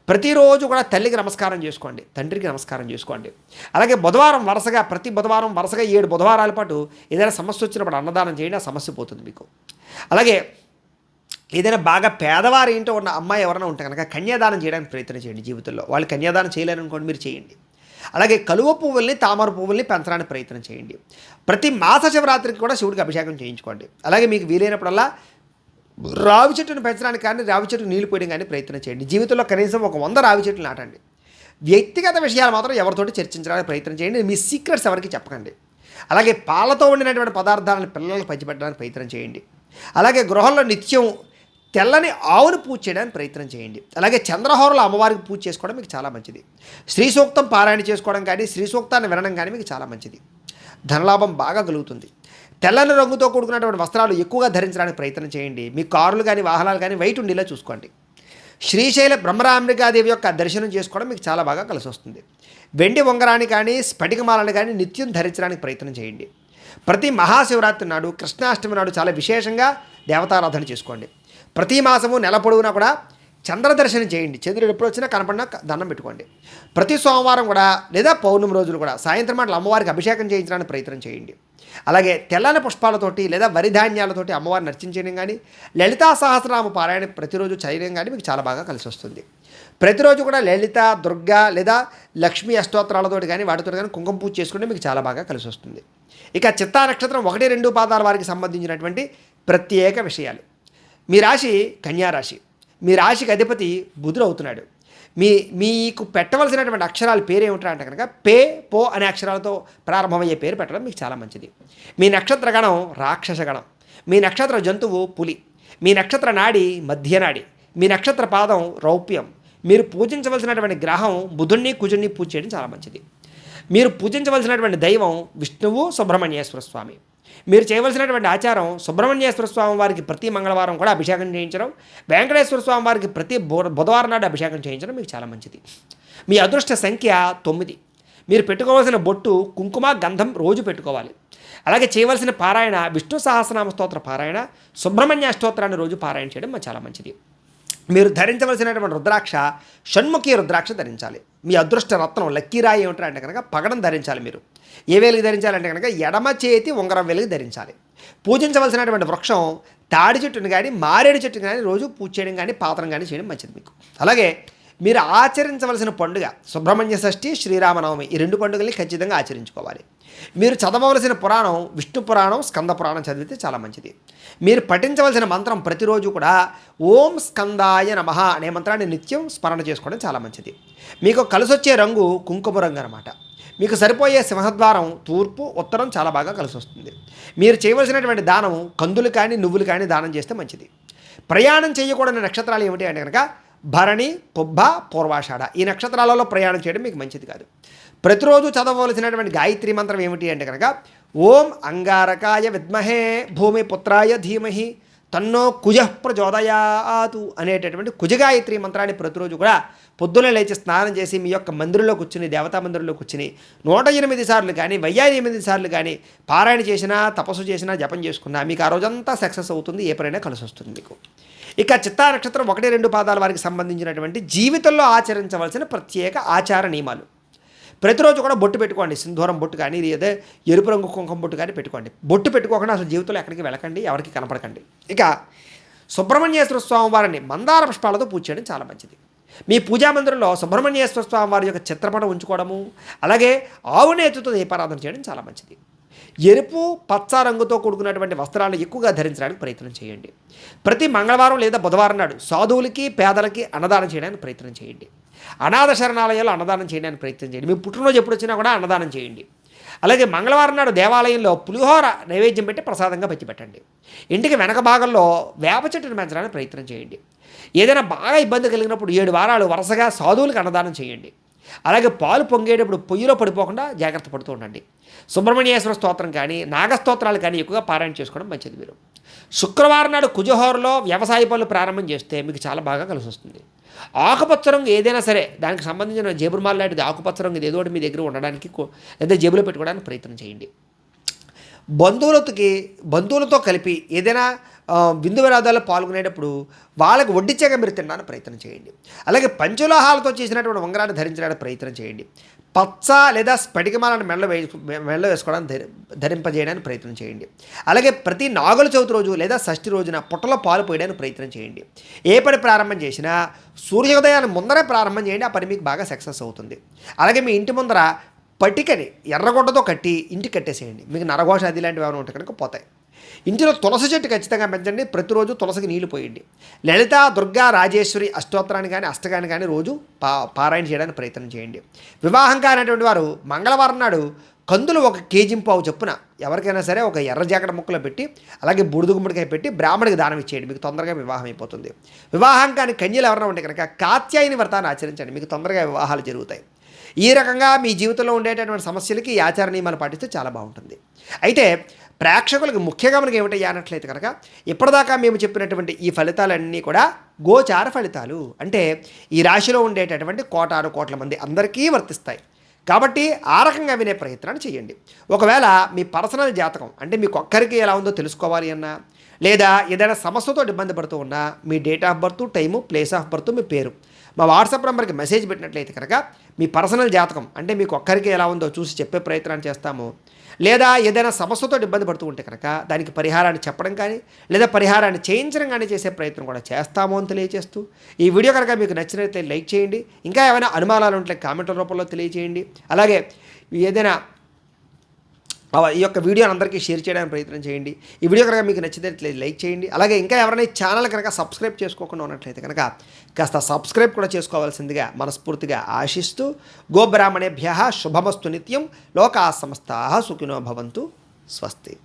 ప్రతిరోజు కూడా తల్లికి నమస్కారం చేసుకోండి, తండ్రికి నమస్కారం చేసుకోండి. అలాగే ప్రతి బుధవారం వరుసగా 7 బుధవారాల పాటు ఏదైనా సమస్య వచ్చినప్పుడు అన్నదానం చేయండి, ఆ సమస్య పోతుంది మీకు. అలాగే ఏదైనా బాగా పేదవారి ఇంట్లో ఉన్న అమ్మాయి ఎవరైనా ఉంటే కనుక కన్యాదానం చేయడానికి ప్రయత్నం చేయండి. జీవితంలో వాళ్ళు కన్యాదానం చేయలేరనుకోండి, మీరు చేయండి. అలాగే కలువ పువ్వుల్ని తామర పువ్వుల్ని పెంచడానికి ప్రయత్నం చేయండి. ప్రతి మాస శివరాత్రికి కూడా శివుడికి అభిషేకం చేయించుకోండి. అలాగే మీకు వీలైనప్పుడల్లా రావి చెట్టును పెంచడానికి కానీ రావి చెట్టుకు నీళ్లు పోయడం కానీ ప్రయత్నం చేయండి. జీవితంలో కనీసం ఒక 100 రావి చెట్లు నాటండి. వ్యక్తిగత విషయాలు మాత్రం ఎవరితోటి చర్చించడానికి ప్రయత్నం చేయండి. మీ సీక్రెట్స్ ఎవరికి చెప్పకండి. అలాగే పాలతో వండినటువంటి పదార్థాలను పిల్లలకు పంచిపెట్టడానికి ప్రయత్నం చేయండి. అలాగే గృహంలో నిత్యం తెల్లని ఆవును పూజ చేయడానికి ప్రయత్నం చేయండి. అలాగే చంద్రహోరలో అమ్మవారికి పూజ చేసుకోవడం మీకు చాలా మంచిది. శ్రీ సూక్తం పారాయణ చేసుకోవడం కానీ శ్రీ సూక్తాన్ని వినడం కానీ మీకు చాలా మంచిది. ధనలాభం బాగా కలుగుతుంది. తెల్లని రంగుతో కూడుకున్నటువంటి వస్త్రాలు ఎక్కువగా ధరించడానికి ప్రయత్నం చేయండి. మీ కారులు కానీ వాహనాలు కానీ వైట్ ఉండేలా చూసుకోండి. శ్రీశైల బ్రహ్మరాంబికాదేవి యొక్క దర్శనం చేసుకోవడం మీకు చాలా బాగా కలిసి వస్తుంది. వెండి ఉంగరాన్ని కానీ స్ఫటికమాలను కానీ నిత్యం ధరించడానికి ప్రయత్నం చేయండి. ప్రతి మహాశివరాత్రి నాడు కృష్ణాష్టమి నాడు చాలా విశేషంగా దేవతారాధన చేసుకోండి. ప్రతి మాసము నెల పొడవునా కూడా చంద్ర దర్శనం చేయండి. చంద్రుడు ఎప్పుడు వచ్చినా కనపడినా దండం పెట్టుకోండి. ప్రతి సోమవారం కూడా లేదా పౌర్ణమి రోజులు కూడా సాయంత్రం మాటలు అమ్మవారికి అభిషేకం చేయించడానికి ప్రయత్నం చేయండి. అలాగే తెల్లని పుష్పాలతోటి లేదా వరిధాన్యాలతోటి అమ్మవారిని అర్చించడం కానీ లలితా సహస్రనామ పారాయణ ప్రతిరోజు చేయడం కానీ మీకు చాలా బాగా కలిసి వస్తుంది. ప్రతిరోజు కూడా లలిత దుర్గా లేదా లక్ష్మీ అష్టోత్తరాలతోటి కానీ వాటితో కానీ కుంకుమ పూజ చేసుకుంటే మీకు చాలా బాగా కలిసి వస్తుంది. ఇక చిత్తా నక్షత్రం 1-2 పాదాల వారికి సంబంధించినటువంటి ప్రత్యేక విషయాలు. మీ రాశి కన్యారాశి. మీ రాశికి అధిపతి బుధుడు అవుతున్నాడు. మీకు పెట్టవలసినటువంటి అక్షరాల పేరు ఏమిటా అంటే కనుక పో అనే అక్షరాలతో ప్రారంభమయ్యే పేరు పెట్టడం మీకు చాలా మంచిది. మీ నక్షత్ర గణం రాక్షస గణం. మీ నక్షత్ర జంతువు పులి. మీ నక్షత్ర నాడి మధ్యనాడి. మీ నక్షత్ర పాదం రౌప్యం. మీరు పూజించవలసినటువంటి గ్రహం బుధుణ్ణి కుజుణ్ణి పూజ చేయడం చాలా మంచిది. మీరు పూజించవలసినటువంటి దైవం విష్ణువు సుబ్రహ్మణ్యేశ్వర స్వామి. మీరు చేయవలసినటువంటి ఆచారం సుబ్రహ్మణ్యేశ్వర స్వామి వారికి ప్రతి మంగళవారం కూడా అభిషేకం చేయించడం, వెంకటేశ్వర స్వామి వారికి ప్రతి బుధవారం నాడు అభిషేకం చేయించడం మీకు చాలా మంచిది. మీ అదృష్ట సంఖ్య 9. మీరు పెట్టుకోవాల్సిన బొట్టు కుంకుమ గంధం రోజు పెట్టుకోవాలి. అలాగే చేయవలసిన పారాయణ విష్ణు సహస్రనామ స్తోత్ర పారాయణ, సుబ్రహ్మణ్య స్తోత్రాన్ని రోజు పారాయణ చేయడం చాలా మంచిది. మీరు ధరించవలసినటువంటి రుద్రాక్ష షణ్ముఖి రుద్రాక్ష ధరించాలి. మీ అదృష్ట రత్నం లక్కీరాయి ఏమిటంటే కనుక పగడం ధరించాలి. మీరు ఏ వేలికి ధరించాలంటే కనుక ఎడమ చేతి ఉంగరం వేలికి ధరించాలి. పూజించవలసినటువంటి వృక్షం తాడి చెట్టుని కానీ మారేడు చెట్టుని కానీ రోజు పూజ చేయడం కానీ పాత్రం కానీ చేయడం మంచిది మీకు. అలాగే మీరు ఆచరించవలసిన పండుగ సుబ్రహ్మణ్య షష్ఠి, శ్రీరామనవమి. ఈ 2 పండుగల్ని ఖచ్చితంగా ఆచరించుకోవాలి. మీరు చదవవలసిన పురాణం విష్ణు పురాణం, స్కంద పురాణం చదివితే చాలా మంచిది. మీరు పఠించవలసిన మంత్రం ప్రతిరోజు కూడా ఓం స్కందాయ నమః అనే మంత్రాన్ని నిత్యం స్మరణ చేసుకోవడం చాలా మంచిది. మీకు కలిసొచ్చే రంగు కుంకుమ రంగు అనమాట. మీకు సరిపోయే సింహద్వారం తూర్పు ఉత్తరం చాలా బాగా కలిసి వస్తుంది. మీరు చేయవలసినటువంటి దానం కందులు కానీ నువ్వులు కానీ దానం చేస్తే మంచిది. ప్రయాణం చేయకూడని నక్షత్రాలు ఏమిటి అంటే కనుక భరణి, పుబ్బ, పూర్వాషాఢ. ఈ నక్షత్రాలలో ప్రయాణం చేయడం మీకు మంచిది కాదు. ప్రతిరోజు చదవవలసినటువంటి గాయత్రి మంత్రం ఏమిటి అంటే కనుక ఓం అంగారకాయ విద్మహే భూమిపుత్రాయ ధీమహి తన్నో కుజః ప్రచోదయాతు అనేటటువంటి కుజగాయత్రి మంత్రాన్ని ప్రతిరోజు కూడా పొద్దున్నే లేచి స్నానం చేసి మీ యొక్క మందిరంలో కూర్చుని దేవతా మందిరంలో కూర్చుని 108 సార్లు కానీ 1008 సార్లు కానీ పారాయణ చేసినా తపస్సు చేసినా జపం చేసుకున్నా మీకు ఆ రోజంతా సక్సెస్ అవుతుంది. ఏ పరైనా కలిసి వస్తుంది మీకు. ఇక చిత్తా నక్షత్రం 1-2 పాదాల వారికి సంబంధించినటువంటి జీవితంలో ఆచరించవలసిన ప్రత్యేక ఆచార నియమాలు. ప్రతిరోజు కూడా బొట్టు పెట్టుకోండి. సింధూరం బొట్టు కానీ లేదా ఎరుపు రంగు కుంకుమ బొట్టు కానీ పెట్టుకోండి. బొట్టు పెట్టుకోకుండా అసలు జీవితంలో ఎక్కడికి వెళ్ళకండి, ఎవరికి కనపడకండి. ఇక సుబ్రహ్మణ్యేశ్వర స్వామి వారిని మందార పుష్పాలతో పూజ చేయడం చాలా మంచిది. మీ పూజా మందిరంలో సుబ్రహ్మణ్యేశ్వర స్వామి వారి యొక్క చిత్రపటం ఉంచుకోవడము, అలాగే ఆవు నేతితో దీపారాధన చేయడం చాలా మంచిది. ఎరుపు పచ్చ రంగుతో కూడుకున్నటువంటి వస్త్రాలను ఎక్కువగా ధరించడానికి ప్రయత్నం చేయండి. ప్రతి మంగళవారం లేదా బుధవారం నాడు సాధువులకి పేదలకి అన్నదానం చేయడానికి ప్రయత్నం చేయండి. అనాథ శరణాలయాల్లో అన్నదానం చేయడానికి ప్రయత్నం చేయండి. మీ పుట్టినరోజు ఎప్పుడు వచ్చినా కూడా అన్నదానం చేయండి. అలాగే మంగళవారం నాడు దేవాలయంలో పులిహోర నైవేద్యం పెట్టి ప్రసాదంగా పెట్టండి. ఇంటికి వెనక భాగంలో వేప చెట్టును పెంచడానికి ప్రయత్నం చేయండి. ఏదైనా బాగా ఇబ్బంది కలిగినప్పుడు 7 వారాలు వరుసగా సాధువులకు అన్నదానం చేయండి. అలాగే పాలు పొంగేటప్పుడు పొయ్యిలో పడిపోకుండా జాగ్రత్త పడుతూ ఉండండి. సుబ్రహ్మణ్యేశ్వర స్తోత్రం కానీ నాగస్తోత్రాలు కానీ ఎక్కువగా పారాయణ చేసుకోవడం మంచిది. మీరు శుక్రవారం నాడు కుజహోరలో వ్యవసాయ పనులు ప్రారంభం చేస్తే మీకు చాలా బాగా కలిసి వస్తుంది. ఆకుపచ్చ రంగు ఏదైనా సరే దానికి సంబంధించిన జేబురుమాల లాంటిది ఆకుపచ్చ రంగు ఏదో ఒకటి మీ దగ్గర ఉండడానికి లేదా జేబులో పెట్టుకోవడానికి ప్రయత్నం చేయండి. బంధువులతో కలిపి ఏదైనా విందు వినోదాల్లో పాల్గొనేటప్పుడు వాళ్ళకి వడ్డించాక మీరు తినడానికి ప్రయత్నం చేయండి. అలాగే పంచలోహాలతో చేసినటువంటి ఉంగరాన్ని ధరించడానికి ప్రయత్నం చేయండి. పచ్చ లేదా స్ఫటికమాలను మెడలో వేసుకోవడానికి ధరింపజేయడానికి ప్రయత్నం చేయండి. అలాగే ప్రతి నాగుల చవితి రోజు లేదా షష్ఠి రోజున పుట్టలో పాలు పోయడానికి ప్రయత్నం చేయండి. ఏ పని ప్రారంభం చేసినా సూర్యోదయాన్ని ముందరే ప్రారంభం చేయండి. ఆ పని మీకు బాగా సక్సెస్ అవుతుంది. అలాగే మీ ఇంటి ముందర పటికని ఎర్రగొడ్డతో కట్టి ఇంటికి కట్టేసేయండి. మీకు నరఘోష అది లాంటివి ఏమైనా ఉంటే కనుక పోతాయి. ఇంటిలో తులసి చెట్టు ఖచ్చితంగా పెంచండి. ప్రతిరోజు తులసికి నీళ్లు పోయండి. లలిత దుర్గా రాజేశ్వరి అష్టోత్తరాన్ని కానీ అష్టకాన్ని కానీ రోజు పారాయణ చేయడానికి ప్రయత్నం చేయండి. వివాహం కానటువంటి వారు మంగళవారం నాడు కందులు 1 కేజీ పావు చొప్పున ఎవరికైనా సరే ఒక ఎర్ర జాకెట్ ముక్కలో పెట్టి అలాగే బూడిద గుమ్మడికాయ పెట్టి బ్రాహ్మడికి దానం ఇచ్చేయండి. మీకు తొందరగా వివాహం అయిపోతుంది. వివాహం కాని కన్యలు ఎవరైనా ఉంటే కనుక కాత్యాయని వ్రతాన్ని ఆచరించండి. మీకు తొందరగా వివాహాలు జరుగుతాయి. ఈ రకంగా మీ జీవితంలో ఉండేటటువంటి సమస్యలకి ఈ ఆచార నియమాలు పాటిస్తే చాలా బాగుంటుంది. అయితే ప్రేక్షకులకు ముఖ్యంగా మనకి ఏమిటయ్యా అన్నట్లయితే కనుక ఇప్పటిదాకా మేము చెప్పినటువంటి ఈ ఫలితాలన్నీ కూడా గోచార ఫలితాలు, అంటే ఈ రాశిలో ఉండేటటువంటి కోట్ల మంది అందరికీ వర్తిస్తాయి. కాబట్టి ఆ రకంగా వినే ప్రయత్నాన్ని చేయండి. ఒకవేళ మీ పర్సనల్ జాతకం అంటే మీకు ఒక్కరికి ఎలా ఉందో తెలుసుకోవాలి అన్నా లేదా ఏదైనా సమస్యతో ఇబ్బంది పడుతూ ఉన్నా మీ date of birth, time, place of birth, మీ పేరు మా వాట్సాప్ నెంబర్కి మెసేజ్ పెట్టినట్లయితే కనుక మీ పర్సనల్ జాతకం అంటే మీకు ఒక్కరికి ఎలా ఉందో చూసి చెప్పే ప్రయత్నాన్ని చేస్తాము. లేదా ఏదైనా సమస్యతో ఇబ్బంది పడుతూ ఉంటే కనుక దానికి పరిహారాన్ని చెప్పడం కానీ లేదా పరిహారాన్ని చేయించడం కానీ చేసే ప్రయత్నం కూడా చేస్తాము అని తెలియజేస్తూ ఈ వీడియో కనుక మీకు నచ్చినట్లయితే లైక్ చేయండి. ఇంకా ఏమైనా అనుమానాలు ఉంటే కామెంట్ల రూపంలో తెలియజేయండి. అలాగే ఏదైనా ఈ యొక్క వీడియోని అందరికీ షేర్ చేయడానికి ప్రయత్నం చేయండి. ఈ వీడియో కనుక మీకు నచ్చితే లైక్ చేయండి. అలాగే ఇంకా ఎవరైనా ఈ ఛానల్ కనుక సబ్స్క్రైబ్ చేసుకోకుండా ఉన్నట్లయితే కనుక కాస్త సబ్స్క్రైబ్ కూడా చేసుకోవాల్సిందిగా మనస్ఫూర్తిగా ఆశిస్తూ గోబ్రాహ్మణేభ్యః శుభమస్తు నిత్యం. లోకాః సమస్తాః సుఖినో భవంతు. స్వస్తి.